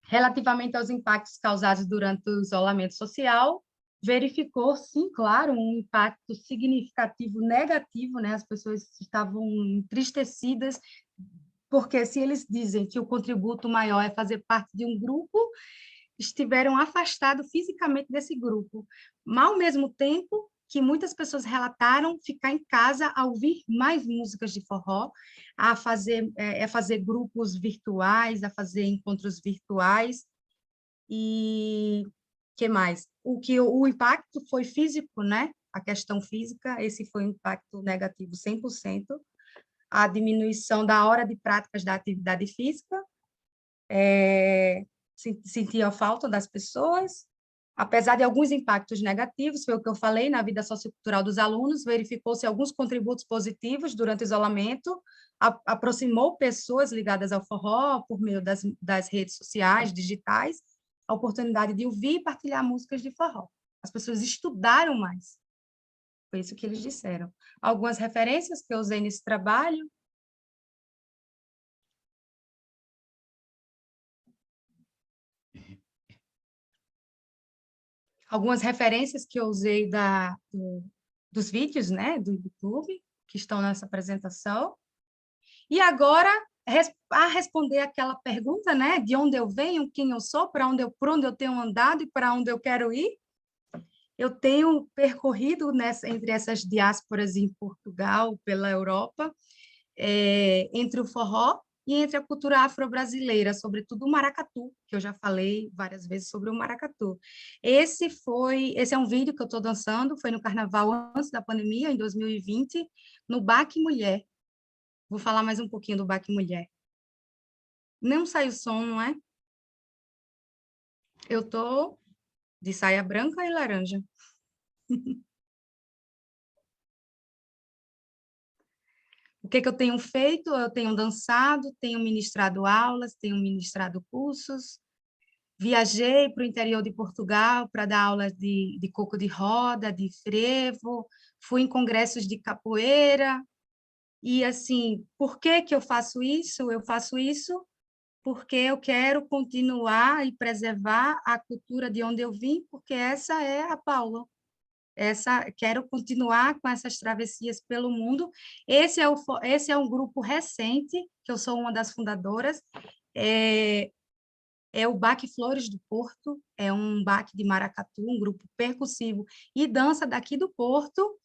S3: Relativamente aos impactos causados durante o isolamento social, verificou, sim, claro, um impacto significativo negativo, né? As pessoas estavam entristecidas, porque se eles dizem que o contributo maior é fazer parte de um grupo, estiveram afastados fisicamente desse grupo. Mas, ao mesmo tempo, que muitas pessoas relataram ficar em casa a ouvir mais músicas de forró, a fazer grupos virtuais, a fazer encontros virtuais. E que mais? O impacto foi físico, né? A questão física, esse foi um impacto negativo 100%. A diminuição da hora de práticas da atividade física, sentia a falta das pessoas, apesar de alguns impactos negativos, foi o que eu falei, na vida sociocultural dos alunos, verificou-se alguns contributos positivos durante o isolamento, aproximou pessoas ligadas ao forró por meio das redes sociais, digitais, a oportunidade de ouvir e partilhar músicas de forró. As pessoas estudaram mais. Foi isso que eles disseram. Algumas referências que eu usei nesse trabalho. Algumas referências que eu usei dos vídeos, né, do YouTube, que estão nessa apresentação. E agora, a responder aquela pergunta, né, de onde eu venho, quem eu sou, por onde eu tenho andado e para onde eu quero ir. Eu tenho percorrido entre essas diásporas em Portugal, pela Europa, entre o forró e entre a cultura afro-brasileira, sobretudo o maracatu, que eu já falei várias vezes sobre o maracatu. Esse é um vídeo que eu estou dançando, foi no carnaval antes da pandemia, em 2020, no Baque Mulher. Vou falar mais um pouquinho do Baque Mulher. Não sai o som, não é? Eu estou de saia branca e laranja. O que eu tenho feito? Eu tenho dançado, tenho ministrado aulas, tenho ministrado cursos. Viajei para o interior de Portugal para dar aulas de coco de roda, de frevo. Fui em congressos de capoeira. E, assim, por que eu faço isso? Eu faço isso porque eu quero continuar e preservar a cultura de onde eu vim, porque essa é a Paula. Quero continuar com essas travessias pelo mundo. Esse é um grupo recente, que eu sou uma das fundadoras, é o Baque Flores do Porto, é um baque de maracatu, um grupo percussivo e dança daqui do Porto.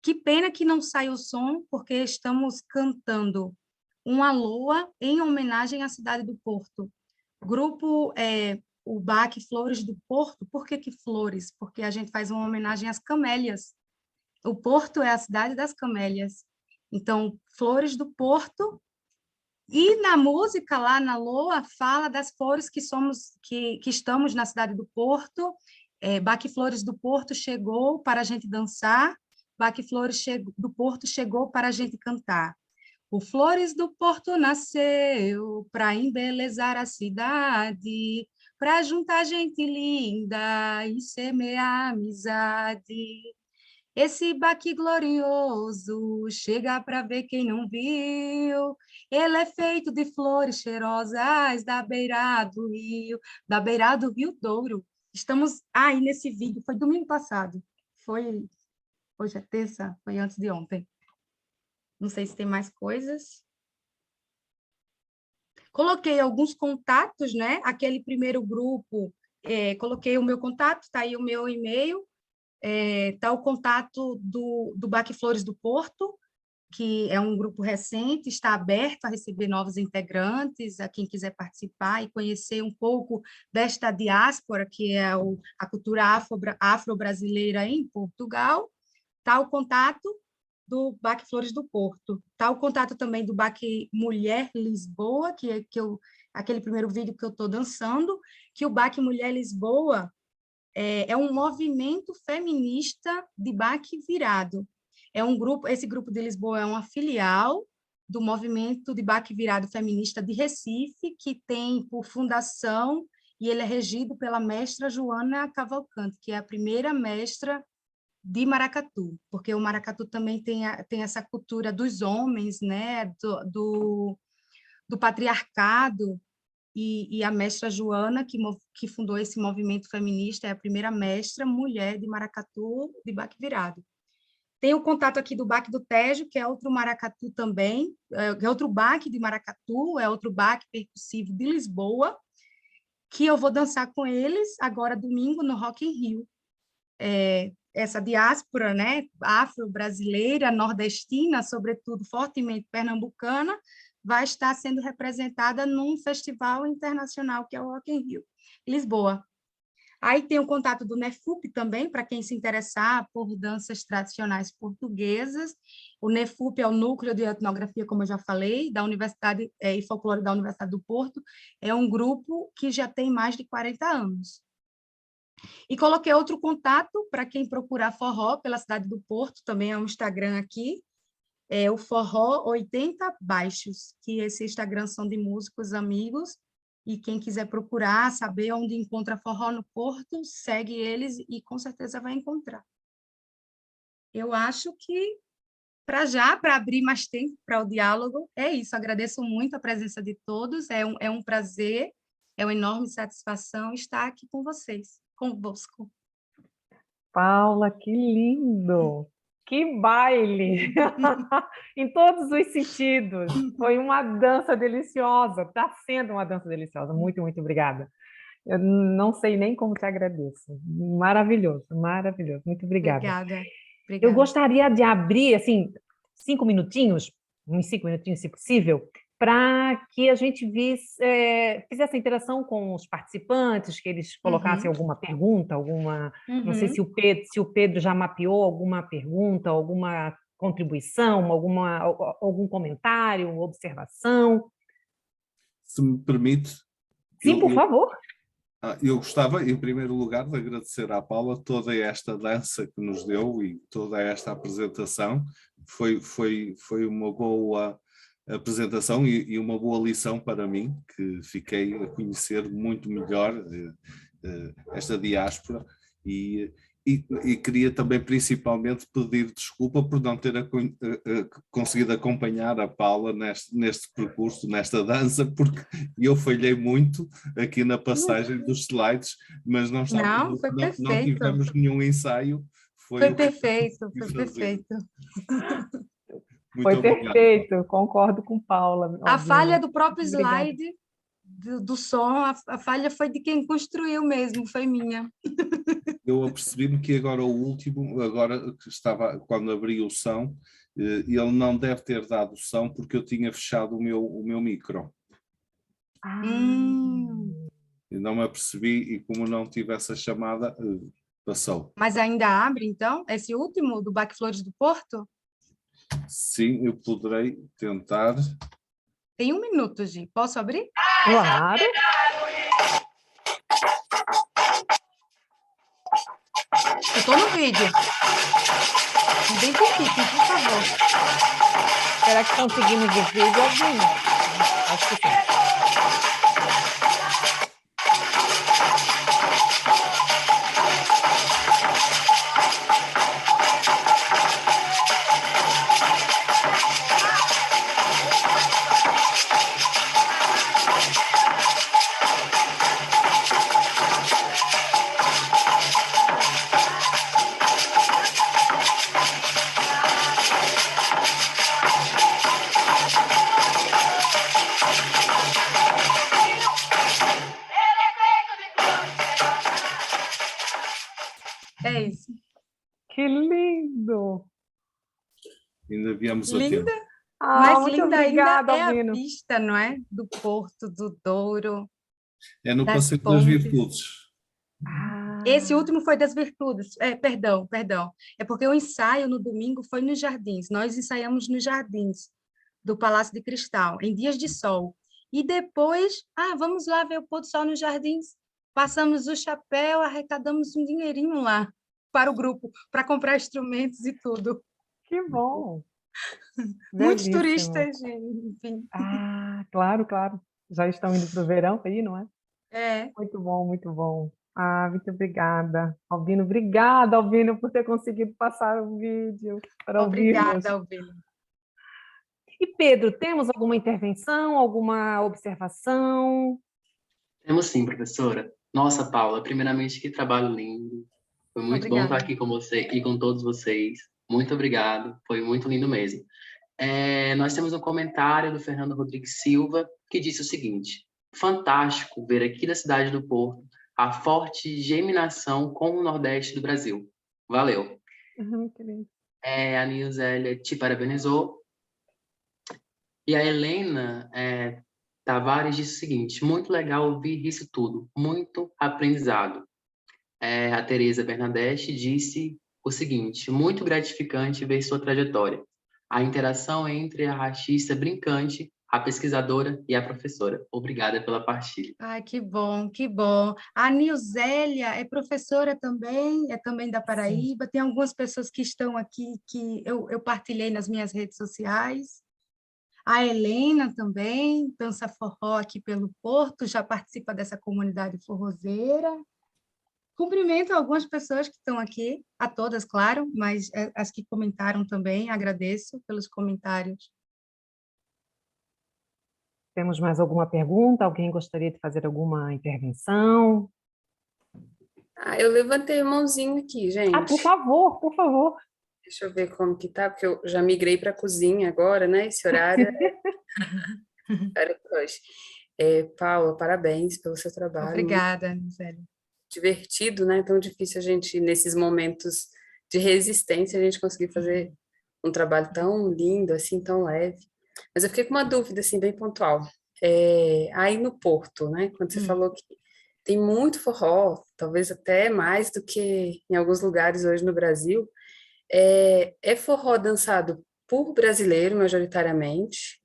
S3: Que pena que não sai o som, porque estamos cantando uma loa em homenagem à cidade do Porto. Grupo o Baque Flores do Porto. Por que flores? Porque a gente faz uma homenagem às camélias. O Porto é a cidade das camélias. Então, Flores do Porto. E na música, lá na Loa, fala das flores que estamos na cidade do Porto. Baque Flores do Porto chegou para a gente dançar. Baque Flores do Porto chegou para a gente cantar. O Flores do Porto nasceu para embelezar a cidade, para juntar gente linda e semear amizade. Esse baque glorioso chega para ver quem não viu. Ele é feito de flores cheirosas da beira do Rio Douro. Estamos aí nesse vídeo, foi domingo passado. Hoje é terça, foi antes de ontem. Não sei se tem mais coisas. Coloquei alguns contatos, né? Aquele primeiro grupo coloquei o meu contato, está aí o meu e-mail, está o contato do BAC Flores do Porto, que é um grupo recente, está aberto a receber novos integrantes, a quem quiser participar e conhecer um pouco desta diáspora, que é a cultura afro-brasileira em Portugal. Está o contato do BAC Flores do Porto. Está o contato também do BAC Mulher Lisboa, aquele primeiro vídeo que eu estou dançando, que o BAC Mulher Lisboa é um movimento feminista de BAC virado. Esse grupo de Lisboa é uma filial do movimento de BAC virado feminista de Recife, que tem por fundação, e ele é regido pela mestra Joana Cavalcante, que é a primeira mestra de maracatu, porque o maracatu também tem essa cultura dos homens, né, do patriarcado, e a mestra Joana, que fundou esse movimento feminista, é a primeira mestra mulher de maracatu de BAC virado. Tem o contato aqui do BAC do Tejo, que é outro maracatu também, é outro BAC de maracatu, é outro BAC percussivo de Lisboa, que eu vou dançar com eles agora domingo no Rock in Rio. Essa diáspora, né, afro-brasileira, nordestina, sobretudo fortemente pernambucana, vai estar sendo representada num festival internacional, que é o Rock in Rio, Lisboa. Aí tem o contato do NEFUP também, para quem se interessar por danças tradicionais portuguesas. O NEFUP é o Núcleo de Etnografia, como eu já falei, da Universidade e Folclore da Universidade do Porto. É um grupo que já tem mais de 40 anos. E coloquei outro contato para quem procurar forró pela cidade do Porto, também é um Instagram aqui, é o Forró 80 Baixos, que esse Instagram são de músicos amigos, e quem quiser procurar, saber onde encontra forró no Porto, segue eles e com certeza vai encontrar. Eu acho que, para abrir mais tempo para o diálogo, é isso. Agradeço muito a presença de todos, é um prazer, é uma enorme satisfação estar aqui com vocês, convosco.
S1: Paula, que lindo! Que baile! Em todos os sentidos. Foi uma dança deliciosa, está sendo uma dança deliciosa. Muito, muito obrigada. Eu não sei nem como te agradeço. Maravilhoso, maravilhoso. Muito obrigada.
S3: Obrigada.
S1: Eu gostaria de abrir, assim, uns 5 minutinhos, se possível, para que a gente fizesse a interação com os participantes, que eles colocassem alguma pergunta, não sei se o Pedro já mapeou alguma pergunta, alguma contribuição, algum comentário, observação.
S2: Se me permite.
S1: Sim, por favor.
S2: Eu gostava, em primeiro lugar, de agradecer à Paula toda esta dança que nos deu e toda esta apresentação. Foi uma boa apresentação e uma boa lição para mim, que fiquei a conhecer muito melhor esta diáspora e queria também principalmente pedir desculpa por não ter conseguido acompanhar a Paula neste percurso, nesta dança, porque eu falhei muito aqui na passagem dos slides, mas não tivemos nenhum ensaio.
S3: Foi perfeito, foi perfeito.
S1: Foi perfeito, concordo com Paula.
S3: A falha do próprio slide, do som, a falha foi de quem construiu mesmo, foi minha.
S2: Eu apercebi-me que agora o último, quando abri o som, ele não deve ter dado som porque eu tinha fechado o meu micro. Eu não me apercebi e como não tive essa chamada, passou.
S3: Mas ainda abre, então, esse último do BAC Flores do Porto?
S2: Sim, eu poderei tentar.
S3: Tem 1 minuto, Gi. Posso abrir?
S1: Claro.
S3: Eu estou no vídeo. Identifiquem, por favor.
S1: Será que conseguimos o vídeo? Acho que sim.
S3: É isso.
S1: Que lindo!
S2: Ainda viemos a
S3: Linda.
S2: tempo.
S3: Mas
S1: Muito
S3: linda
S1: obrigada,
S3: ainda é a
S1: Albino.
S3: vista, não é? Do Porto do Douro,
S2: É no
S3: das
S2: Passeio das
S3: pontes.
S2: Virtudes.
S3: Esse último foi das Virtudes. Perdão. É porque o ensaio no domingo foi nos Jardins. Nós ensaiamos nos Jardins do Palácio de Cristal, em dias de sol. E depois, vamos lá ver o pôr do sol nos Jardins. Passamos o chapéu, arrecadamos um dinheirinho lá para o grupo, para comprar instrumentos e tudo.
S1: Que bom!
S3: Muitos
S1: Belíssimo.
S3: turistas, enfim.
S1: Claro, claro. Já estão indo para o verão aí, não é?
S3: É.
S1: Muito bom, muito bom. Muito obrigada. Albino, obrigada, Albino, por ter conseguido passar o vídeo para ouvirmos.
S3: Obrigada, Albino.
S1: E Pedro, temos alguma intervenção, alguma observação?
S5: Temos sim, professora. Nossa, Paula, primeiramente, que trabalho lindo. Foi muito bom
S3: Obrigada.
S5: estar aqui com você e com todos vocês. Muito obrigado, foi muito lindo mesmo. Nós temos um comentário do Fernando Rodrigues Silva, que disse o seguinte: fantástico ver aqui da cidade do Porto a forte geminação com o Nordeste do Brasil. Valeu.
S1: Que lindo.
S5: A Nilzélia te parabenizou. E a Helena Tavares disse o seguinte: muito legal ouvir isso tudo, muito aprendizado. A Tereza Bernadette disse o seguinte: muito gratificante ver sua trajetória, a interação entre a artista brincante, a pesquisadora e a professora. Obrigada pela partilha.
S3: Ai, que bom, que bom. A Nilzélia é professora também, é também da Paraíba. Sim. Tem algumas pessoas que estão aqui que eu partilhei nas minhas redes sociais. A Helena também, dança forró aqui pelo Porto, já participa dessa comunidade forrozeira. Cumprimento algumas pessoas que estão aqui, a todas, claro, mas as que comentaram também, agradeço pelos comentários.
S1: Temos mais alguma pergunta? Alguém gostaria de fazer alguma intervenção?
S6: Eu levantei a mãozinha aqui, gente.
S1: Por favor, por favor.
S6: Deixa eu ver como que tá, porque eu já migrei para a cozinha agora, né? Esse horário era hoje. Paula, parabéns pelo seu trabalho.
S3: Obrigada, Zélia.
S6: Divertido, né? Tão difícil a gente, nesses momentos de resistência, a gente conseguir fazer um trabalho tão lindo, assim, tão leve. Mas eu fiquei com uma dúvida, assim, bem pontual. Aí no Porto, né? Quando você falou que tem muito forró, talvez até mais do que em alguns lugares hoje no Brasil, é forró dançado por brasileiro, majoritariamente,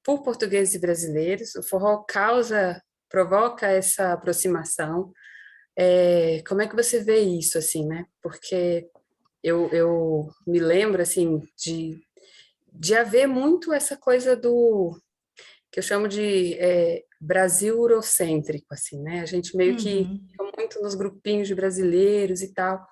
S6: por portugueses e brasileiros. O forró provoca essa aproximação. Como é que você vê isso, assim, né? Porque eu me lembro, assim, de haver muito essa coisa que eu chamo de Brasil eurocêntrico, assim, né? A gente meio que fica muito nos grupinhos de brasileiros e tal.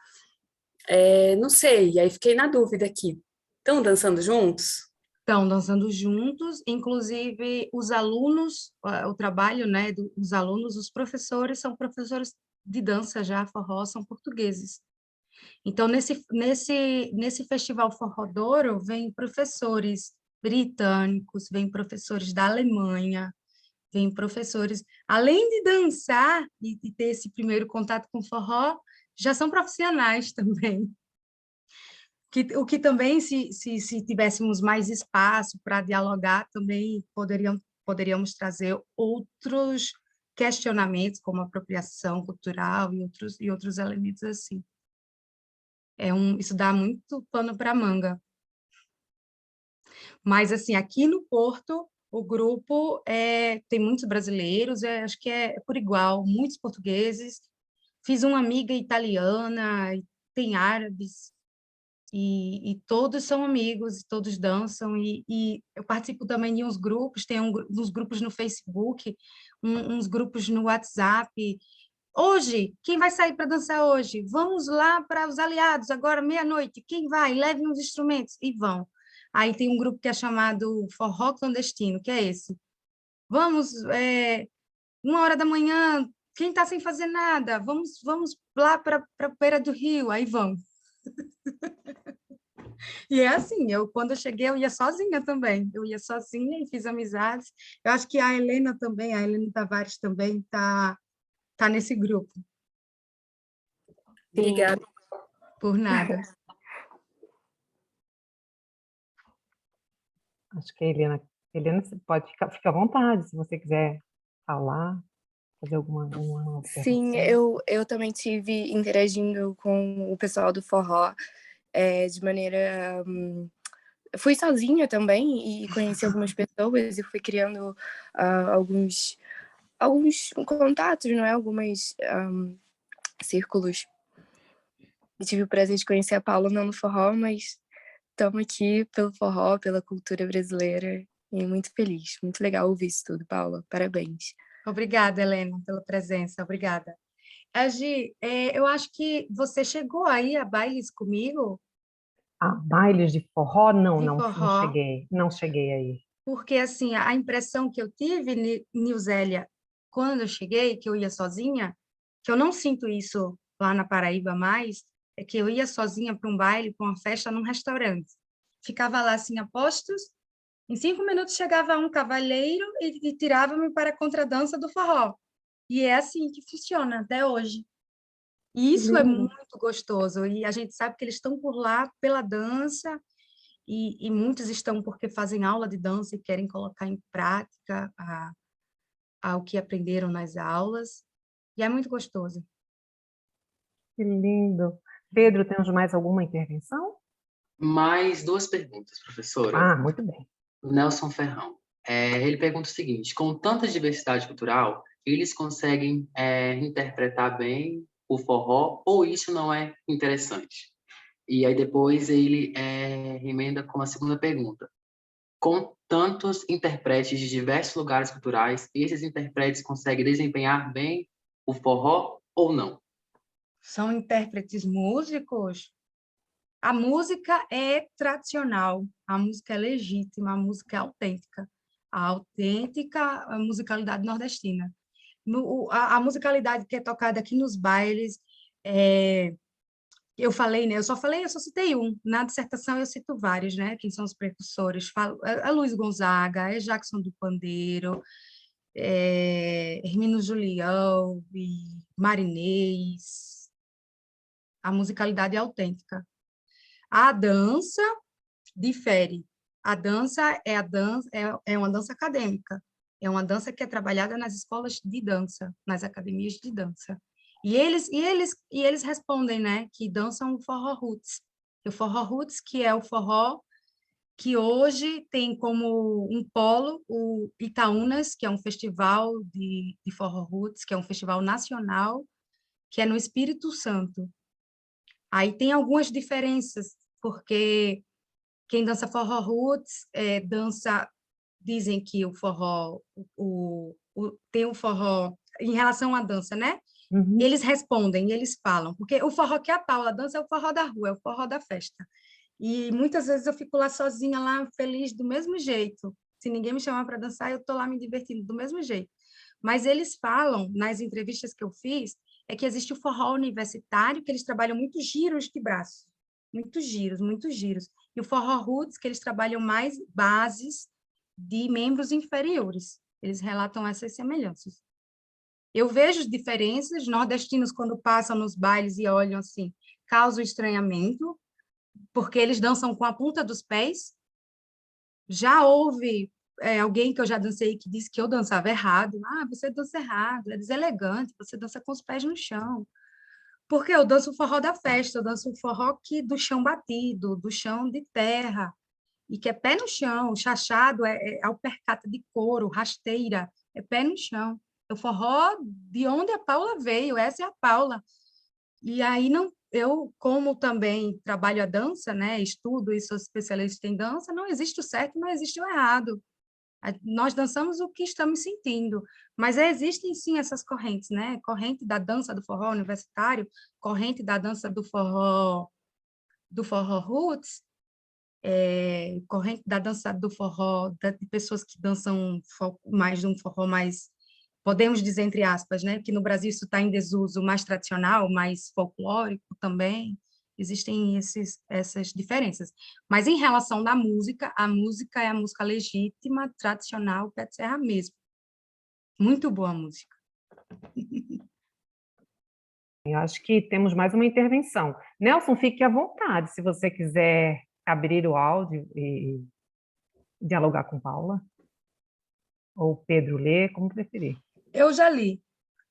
S6: Não sei, e aí fiquei na dúvida aqui. Estão dançando juntos?
S3: Estão dançando juntos, inclusive os alunos, o trabalho, né, dos alunos, os professores são professores de dança já, forró, são portugueses. Então, nesse festival Forrodouro, vem professores britânicos, vem professores da Alemanha, vem professores, além de dançar e ter esse primeiro contato com forró, já são profissionais também. O que também, se tivéssemos mais espaço para dialogar, também poderíamos trazer outros questionamentos, como apropriação cultural e outros elementos assim. Isso dá muito pano para manga. Mas, assim, aqui no Porto, o grupo tem muitos brasileiros, acho que é por igual, muitos portugueses. Fiz uma amiga italiana, tem árabes, e todos são amigos, todos dançam, e eu participo também de uns grupos, tem uns grupos no Facebook, uns grupos no WhatsApp. Hoje, quem vai sair para dançar hoje? Vamos lá para os aliados, agora meia-noite, quem vai? Leve uns instrumentos, e vão. Aí tem um grupo que é chamado Forró Clandestino, que é esse. Vamos, 1h da manhã, quem está sem fazer nada? Vamos lá para a beira do rio, aí vão. E é assim, quando eu cheguei, eu ia sozinha também. Eu ia sozinha e fiz amizades. Eu acho que a Helena também, a Helena Tavares também está nesse grupo.
S6: Obrigada.
S3: Por nada.
S1: Acho que a Helena, você pode ficar à vontade, se você quiser falar, fazer alguma
S7: Sim,
S1: observação.
S7: eu também tive interagindo com o pessoal do forró de maneira... fui sozinha também e conheci algumas pessoas e fui criando alguns contatos, não é? Alguns círculos. E tive o prazer de conhecer a Paula não no forró, mas estamos aqui pelo forró, pela cultura brasileira e muito feliz. Muito legal ouvir isso tudo, Paula. Parabéns.
S3: Obrigada, Helena, pela presença. Obrigada. Agi, eu acho que você chegou aí a bailes comigo,
S1: Bailes de forró? Não,
S3: de
S1: não
S3: forró,
S1: cheguei. Não cheguei aí.
S3: porque assim, a impressão que eu tive, Nilzélia, quando eu cheguei, que eu ia sozinha, que eu não sinto isso lá na Paraíba mais, é que eu ia sozinha para um baile, para uma festa num restaurante. Ficava lá assim a postos, em 5 minutos chegava um cavalheiro e tirava-me para a contradança do forró. E é assim que funciona até hoje. E
S1: Que
S3: isso é
S1: lindo.
S3: muito gostoso. E a gente sabe que eles estão por lá pela dança, e muitos estão porque fazem aula de dança e querem colocar em prática o que aprenderam nas aulas. E é muito gostoso.
S1: Que lindo. Pedro, temos mais alguma intervenção?
S5: Mais duas perguntas, professora.
S1: Muito bem.
S5: Nelson Ferrão. Ele pergunta o seguinte: com tanta diversidade cultural, eles conseguem interpretar bem o forró ou isso não é interessante? E aí depois ele emenda com a segunda pergunta: com tantos intérpretes de diversos lugares culturais, esses intérpretes conseguem desempenhar bem o forró ou não?
S3: São intérpretes músicos. A música é tradicional, a música é legítima, a música é autêntica. A autêntica musicalidade nordestina. A musicalidade que é tocada aqui nos bailes, eu falei, né? Eu só citei um. Na dissertação eu cito vários, né? Quem são os precursores? É Luiz Gonzaga, é Jackson do Pandeiro, Hermínio Julião e Marinês. A musicalidade é autêntica. A dança difere. A dança é uma dança acadêmica. É uma dança que é trabalhada nas escolas de dança, nas academias de dança. E eles respondem, né, que dançam o forró roots. O forró roots, que é o forró que hoje tem como um polo o Itaúnas, que é um festival de forró roots, que é um festival nacional, que é no Espírito Santo. Aí tem algumas diferenças, porque quem dança forró roots dizem que o forró, tem o forró, em relação à dança, né?
S1: Uhum.
S3: Eles respondem, eles falam, porque o forró que a Paula dança é o forró da rua, é o forró da festa. E muitas vezes eu fico lá sozinha, lá feliz do mesmo jeito. Se ninguém me chamar para dançar, eu estou lá me divertindo do mesmo jeito. Mas eles falam, nas entrevistas que eu fiz, é que existe o forró universitário, que eles trabalham muitos giros de braço. Muitos giros, muitos giros. E o forró roots, que eles trabalham mais bases de membros inferiores. Eles relatam essas semelhanças. Eu vejo diferenças, nordestinos, quando passam nos bailes e olham assim, causam estranhamento, porque eles dançam com a ponta dos pés. Já houve alguém que eu já dancei que disse que eu dançava errado. Você dança errado, é deselegante, você dança com os pés no chão. Porque eu danço o forró da festa, eu danço o forró do chão batido, do chão de terra, e que é pé no chão, chachado é alpercata de couro, rasteira, é pé no chão. É o forró de onde a Paula veio, essa é a Paula. E aí não, eu, como também trabalho a dança, né, estudo e sou especialista em dança, não existe o certo, não existe o errado. Nós dançamos o que estamos sentindo, mas existem sim essas correntes, né? Corrente da dança do forró universitário, corrente da dança do forró roots, corrente da dança do forró de pessoas que dançam mais de um forró mais, podemos dizer entre aspas, né? Que no Brasil isso está em desuso, mais tradicional, mais folclórico também. Existem essas diferenças. Mas em relação à música, a música é a música legítima, tradicional, pé de serra mesmo. Muito boa a música.
S1: Eu acho que temos mais uma intervenção. Nelson, fique à vontade, se você quiser abrir o áudio e dialogar com Paula. Ou Pedro ler, como preferir.
S3: Eu já li.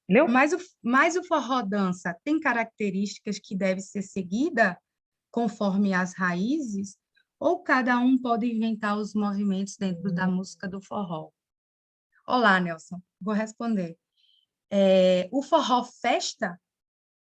S1: Leu?
S3: Mas o forró dança tem características que devem ser seguidas conforme as raízes, ou cada um pode inventar os movimentos dentro da música do forró? Olá, Nelson. Vou responder. O forró festa,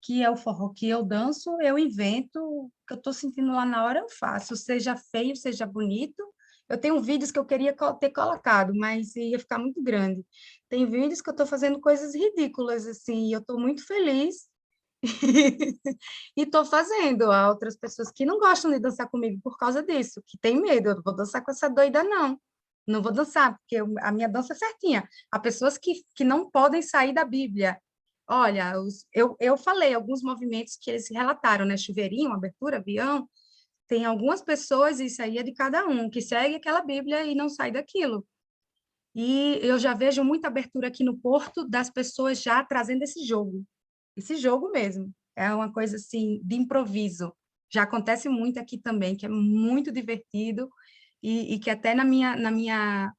S3: que é o forró que eu danço, eu invento, o que eu estou sentindo lá na hora eu faço, seja feio, seja bonito. Eu tenho vídeos que eu queria ter colocado, mas ia ficar muito grande. Tem vídeos que eu estou fazendo coisas ridículas, assim, e eu estou muito feliz. E estou fazendo. Há outras pessoas que não gostam de dançar comigo por causa disso, que tem medo. Eu não vou dançar com essa doida, não. Não vou dançar, porque a minha dança é certinha. Há pessoas que não podem sair da Bíblia. Olha, eu falei alguns movimentos que eles relataram, né? Chuveirinho, abertura, avião. Tem algumas pessoas, isso aí é de cada um, que segue aquela Bíblia e não sai daquilo. E eu já vejo muita abertura aqui no Porto das pessoas já trazendo esse jogo mesmo. É uma coisa assim de improviso. Já acontece muito aqui também, que é muito divertido e que até na minha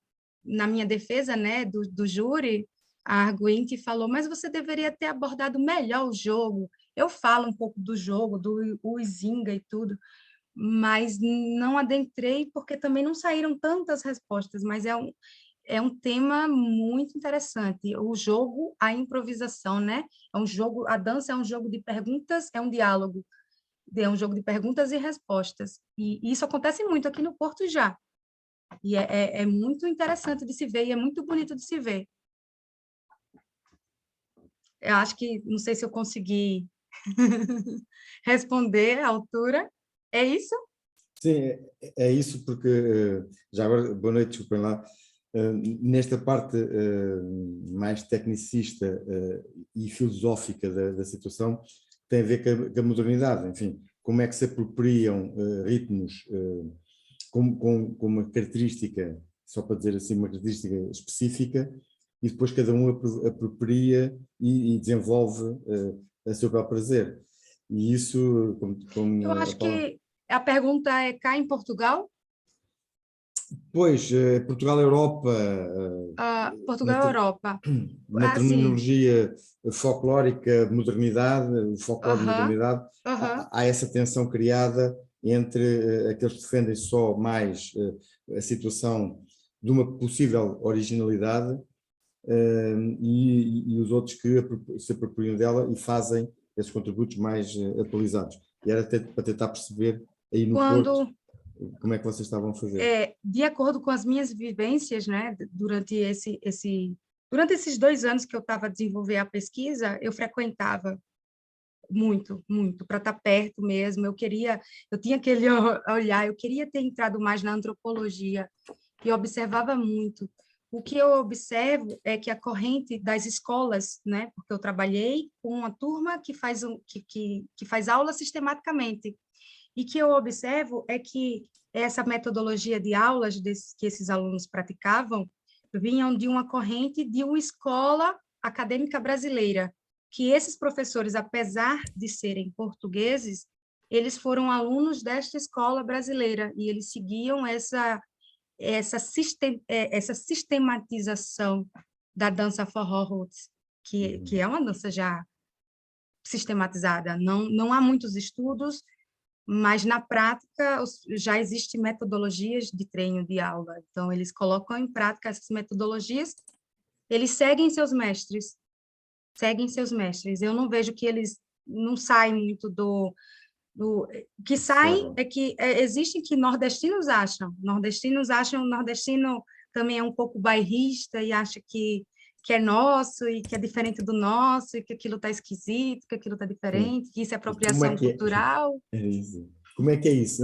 S3: defesa, né, do júri, a Arguinte falou, mas você deveria ter abordado melhor o jogo. Eu falo um pouco do jogo, do Uzinga e tudo, mas não adentrei porque também não saíram tantas respostas, mas é um tema muito interessante. O jogo, a improvisação, né? É um jogo, a dança é um jogo de perguntas, é um diálogo, é um jogo de perguntas e respostas. E isso acontece muito aqui no Porto já. E é muito interessante de se ver e é muito bonito de se ver. Eu acho que, não sei se eu consegui responder à altura. É isso?
S8: Sim, é isso, porque, já agora, boa noite, desculpem lá, nesta parte mais tecnicista e filosófica da situação, tem a ver com a modernidade, enfim, como é que se apropriam ritmos com uma característica, só para dizer assim, uma característica específica, e depois cada um apropria e desenvolve a seu próprio prazer. E isso, como
S3: Eu acho que a pergunta é cá em Portugal?
S8: Pois, Portugal, Europa,
S3: Portugal, Europa.
S8: na terminologia folclórica, modernidade, o folclore de modernidade, há essa tensão criada entre aqueles que defendem só mais a situação de uma possível originalidade e os outros que se apropriam dela e fazem esses contributos mais atualizados. E era até para tentar perceber aí no Porto como é que vocês estavam a fazer.
S3: De acordo com as minhas vivências, né, durante esses 2 anos que eu estava a desenvolver a pesquisa, eu frequentava muito, para estar perto mesmo. Eu tinha aquele olhar, eu queria ter entrado mais na antropologia e observava muito. O que eu observo é que a corrente das escolas, né, porque eu trabalhei com uma turma que faz aula sistematicamente, e que eu observo é que essa metodologia de aulas que esses alunos praticavam vinham de uma corrente de uma escola acadêmica brasileira, que esses professores, apesar de serem portugueses, eles foram alunos desta escola brasileira e eles seguiam essa sistematização da dança forró roots, que é uma dança já sistematizada. Não há muitos estudos, mas na prática já existem metodologias de treino de aula. Então, eles colocam em prática essas metodologias, eles seguem seus mestres. Eu não vejo que eles não saem muito do que saem é que existem que nordestinos acham, o nordestino também é um pouco bairrista e acha que é nosso e que é diferente do nosso e que aquilo está esquisito, que aquilo está diferente, que isso é apropriação cultural.
S8: É isso. Como é que é isso?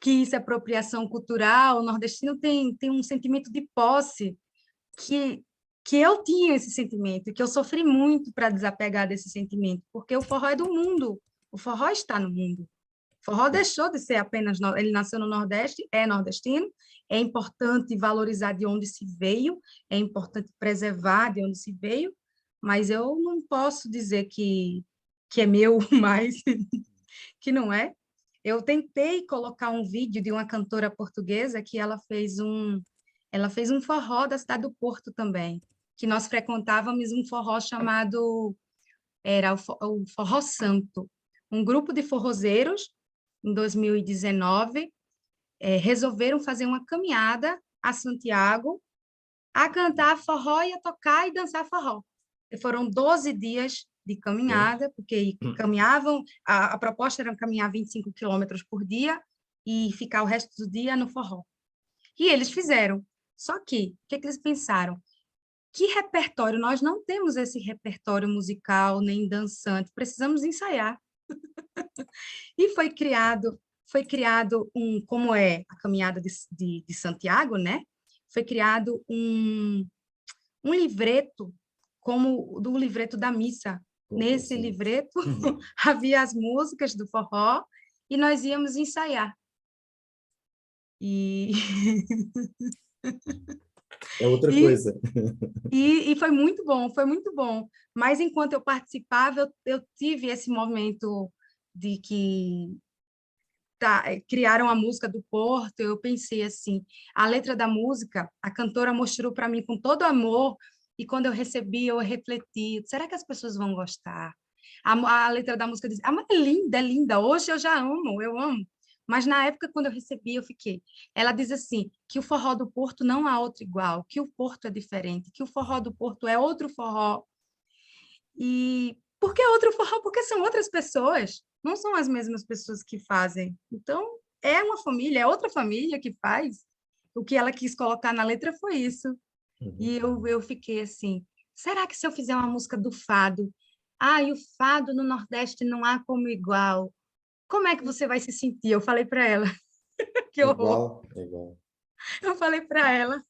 S3: Que isso é apropriação cultural. O nordestino tem um sentimento de posse que eu tinha esse sentimento e que eu sofri muito para desapegar desse sentimento, porque o forró é do mundo. O forró está no mundo. O forró deixou de ser apenas... Ele nasceu no Nordeste, é nordestino, é importante valorizar de onde se veio, é importante preservar de onde se veio, mas eu não posso dizer que é meu mais, que não é. Eu tentei colocar um vídeo de uma cantora portuguesa que ela fez um forró da cidade do Porto também, que nós frequentávamos um forró chamado, era o Forró Santo, um grupo de forrozeiros, em 2019, resolveram fazer uma caminhada a Santiago, a cantar forró e a tocar e dançar forró. E foram 12 dias de caminhada, porque caminhavam, a proposta era caminhar 25 quilômetros por dia e ficar o resto do dia no forró. E eles fizeram. Só que, o que eles pensaram? Que repertório? Nós não temos esse repertório musical, nem dançante, precisamos ensaiar. E foi criado como é a caminhada de Santiago, né? Foi criado um livreto, como do livreto da missa. Nesse livreto havia as músicas do forró e nós íamos ensaiar. E
S8: É outra coisa.
S3: E foi muito bom, foi muito bom. Mas enquanto eu participava, eu tive esse momento de que criaram a música do Porto. Eu pensei assim, a letra da música, a cantora mostrou para mim com todo amor, e quando eu recebi, eu refleti, será que as pessoas vão gostar? A letra da música diz, mas é linda, hoje eu já amo, eu amo. Mas na época, quando eu recebi, eu fiquei. Ela diz assim, que o forró do Porto não há outro igual, que o Porto é diferente, que o forró do Porto é outro forró. E por que outro forró? Porque são outras pessoas, não são as mesmas pessoas que fazem. Então, é uma família, é outra família que faz. O que ela quis colocar na letra foi isso. E eu fiquei assim, será que se eu fizer uma música do fado? E o fado no Nordeste não há como igual. Como é que você vai se sentir? Eu falei para ela. Que horror.
S8: Igual.
S3: Eu falei para ela.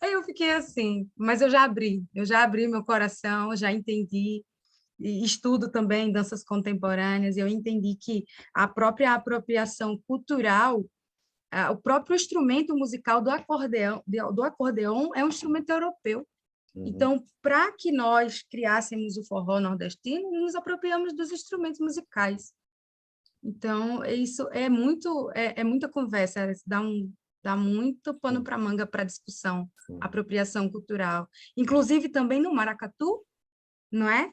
S3: Aí eu fiquei assim, mas eu já abri meu coração, eu já entendi, e estudo também danças contemporâneas, e eu entendi que a própria apropriação cultural, o próprio instrumento musical do acordeão é um instrumento europeu. Então, para que nós criássemos o forró nordestino, nos apropriamos dos instrumentos musicais. Então, isso é muita conversa, dá muito pano para manga para discussão, apropriação cultural. Inclusive também no maracatu, não é?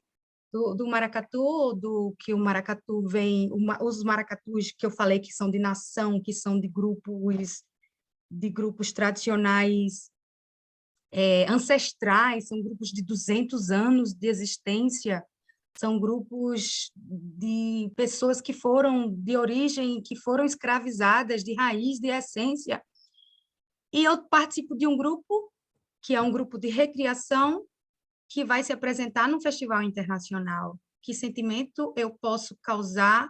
S3: Do maracatu, que o maracatu vem, os maracatus que eu falei que são de nação, que são de grupos tradicionais, ancestrais, são grupos de 200 anos de existência, são grupos de pessoas que foram de origem, que foram escravizadas de raiz, de essência. E eu participo de um grupo, que é um grupo de recriação, que vai se apresentar num festival internacional. Que sentimento eu posso causar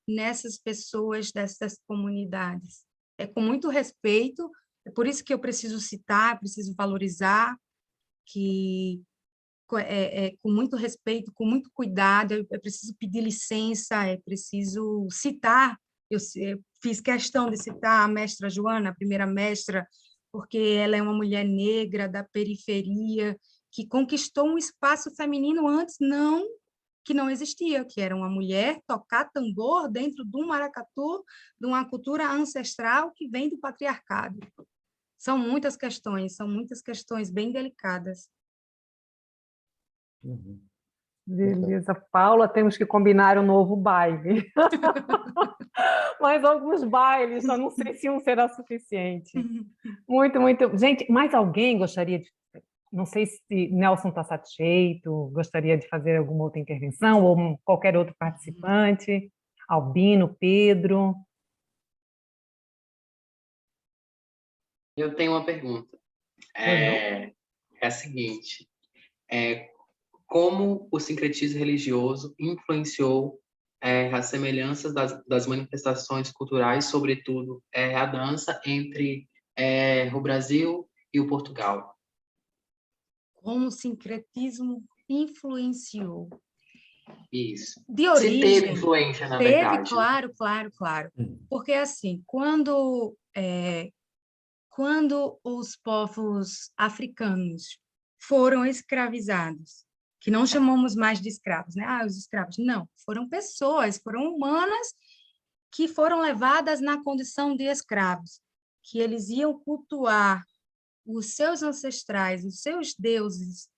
S3: nessas pessoas, dessas comunidades? É com muito respeito, é por isso que eu preciso citar, preciso valorizar, que com muito respeito, com muito cuidado, eu preciso pedir licença, é preciso citar, eu fiz questão de citar a mestra Joana, a primeira mestra, porque ela é uma mulher negra da periferia, que conquistou um espaço feminino antes que não existia, que era uma mulher tocar tambor dentro de um maracatu, de uma cultura ancestral que vem do patriarcado. São muitas questões bem delicadas.
S1: Beleza, Paula, temos que combinar um novo baile. Mais alguns bailes, só não sei se um será suficiente. Muito, muito. Gente, mais alguém gostaria de... Não sei se Nelson está satisfeito, gostaria de fazer alguma outra intervenção, ou qualquer outro participante. Albino, Pedro.
S5: Eu tenho uma pergunta. É a seguinte. Como o sincretismo religioso influenciou as semelhanças das manifestações culturais, sobretudo a dança, entre o Brasil e o Portugal?
S3: Como o sincretismo influenciou.
S5: Isso.
S3: De origem.
S5: Se teve influência, na verdade.
S3: Claro. Porque, assim, quando os povos africanos foram escravizados, que não chamamos mais de escravos, né? Ah, os escravos. Não, foram pessoas, foram humanas que foram levadas na condição de escravos, que eles iam cultuar os seus ancestrais, os seus deuses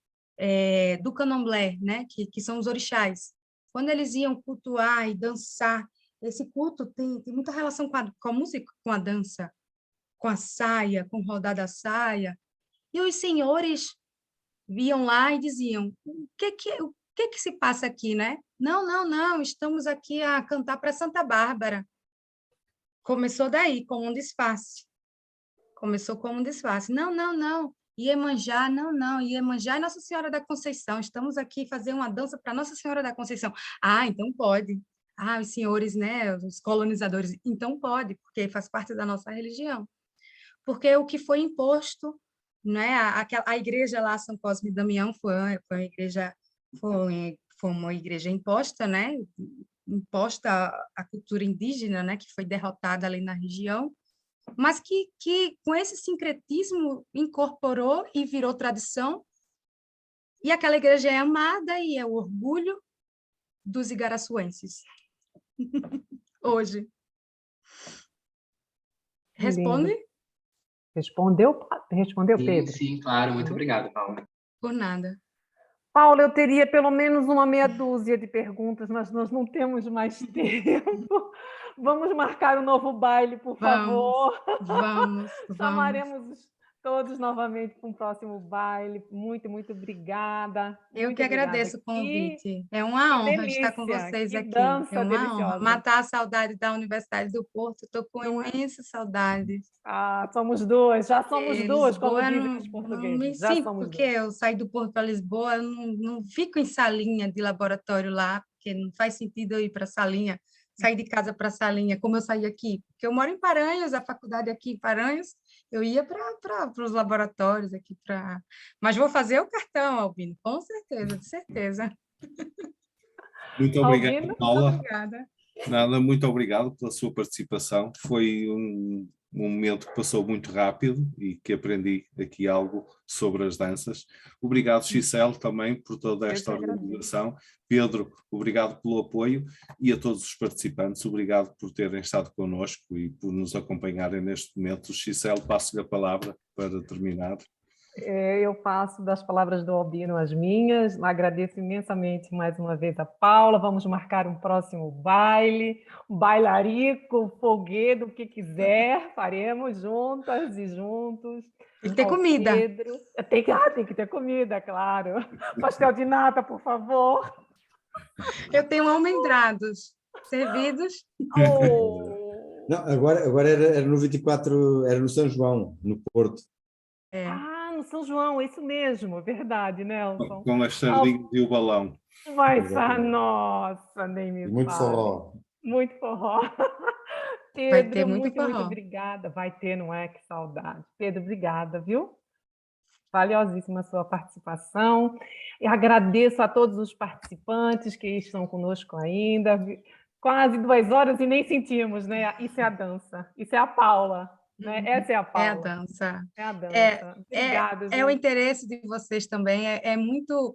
S3: do candomblé, né? Que são os orixás. Quando eles iam cultuar e dançar, esse culto tem muita relação com a música, com a dança, com a saia, com rodar da saia. E os senhores viam lá e diziam, o que se passa aqui, né? Não, não, não, estamos aqui a cantar para Santa Bárbara. Começou daí, como um disfarce. Começou como um disfarce. Não, não, não. Iemanjá, não, não. Iemanjá é Nossa Senhora da Conceição. Estamos aqui fazer uma dança para Nossa Senhora da Conceição. Ah, então pode. Ah, os senhores, né, os colonizadores, então pode, porque faz parte da nossa religião. Porque o que foi imposto, né, a igreja lá, São Cosme e Damião, foi uma igreja imposta, né, imposta à cultura indígena, né, que foi derrotada ali na região, mas que com esse sincretismo incorporou e virou tradição, e aquela igreja é amada e é o orgulho dos igaraçuenses. Hoje. Responde?
S1: Lindo. Respondeu, Pedro?
S5: Sim, claro. Muito obrigado, Paula.
S3: Por nada.
S1: Paula, eu teria pelo menos uma meia dúzia de perguntas, mas nós não temos mais tempo. Vamos marcar um novo baile, por favor.
S3: Vamos.
S1: Chamaremos todos novamente para um próximo baile. Muito, muito obrigada.
S3: Eu
S1: Muito
S3: que
S1: obrigada.
S3: agradeço o convite. É uma honra estar com vocês aqui.
S1: Dança
S3: É uma
S1: deliciosa.
S3: honra. Matar a saudade da Universidade do Porto. Estou com imensa saudade.
S1: Ah, somos duas, já somos duas, como
S3: Lisboa,
S1: dizem os
S3: não
S1: portugueses.
S3: me
S1: Já
S3: sinto,
S1: somos
S3: porque
S1: duas.
S3: eu saí do Porto para Lisboa, eu não fico em salinha de laboratório lá, porque não faz sentido eu ir para salinha, sair de casa para salinha, como eu saí aqui. Porque eu moro em Paranhos, a faculdade aqui em Paranhos, eu ia para os laboratórios aqui para. Mas vou fazer o cartão, Albino, com certeza, de certeza.
S2: Muito obrigado,
S1: Albino,
S2: Paula.
S3: Muito obrigada.
S2: Nada, muito obrigado pela sua participação. Foi um momento que passou muito rápido e que aprendi aqui algo sobre as danças. Obrigado, Gisele, também por toda esta organização. Pedro, obrigado pelo apoio e a todos os participantes, obrigado por terem estado connosco e por nos acompanharem neste momento. Gisele, passo-lhe a palavra para terminar.
S1: Eu passo das palavras do Albino as minhas. Agradeço imensamente mais uma vez a Paula. Vamos marcar um próximo baile, um bailarico, foguedo, o que quiser. Faremos juntas e juntos.
S3: Tem que ter comida.
S1: Pedro. Tem que ter comida, claro. Pastel de nata, por favor.
S3: Eu tenho almendrados servidos.
S1: Oh.
S8: Não, agora era no 24, era no São João, no Porto.
S1: No São João, isso mesmo, verdade, Nelson.
S2: Com as sardinhas e o balão.
S1: Nossa, nem me
S8: Muito
S1: fale.
S8: forró.
S1: Muito forró. Pedro,
S3: Vai ter muito
S1: muito
S3: forró.
S1: obrigada. Vai ter, não é? Que saudade. Pedro, obrigada, viu? Valiosíssima a sua participação. E agradeço a todos os participantes que estão conosco ainda. Quase 2 horas e nem sentimos, né? Isso é a dança. Isso é a Paula. Né? Essa é a Paula.
S3: É a dança.
S1: É a dança. Obrigada,
S3: é o interesse de vocês também. É muito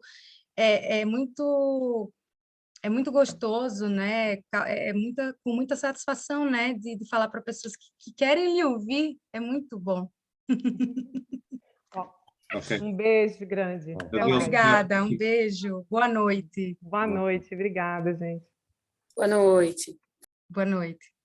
S3: gostoso, né? Com muita satisfação, né? De falar para pessoas que querem lhe ouvir. É muito bom.
S2: Okay.
S1: Um beijo grande.
S3: Obrigada, um beijo. Boa noite.
S1: Boa noite. Obrigada, gente.
S6: Boa noite.
S3: Boa noite.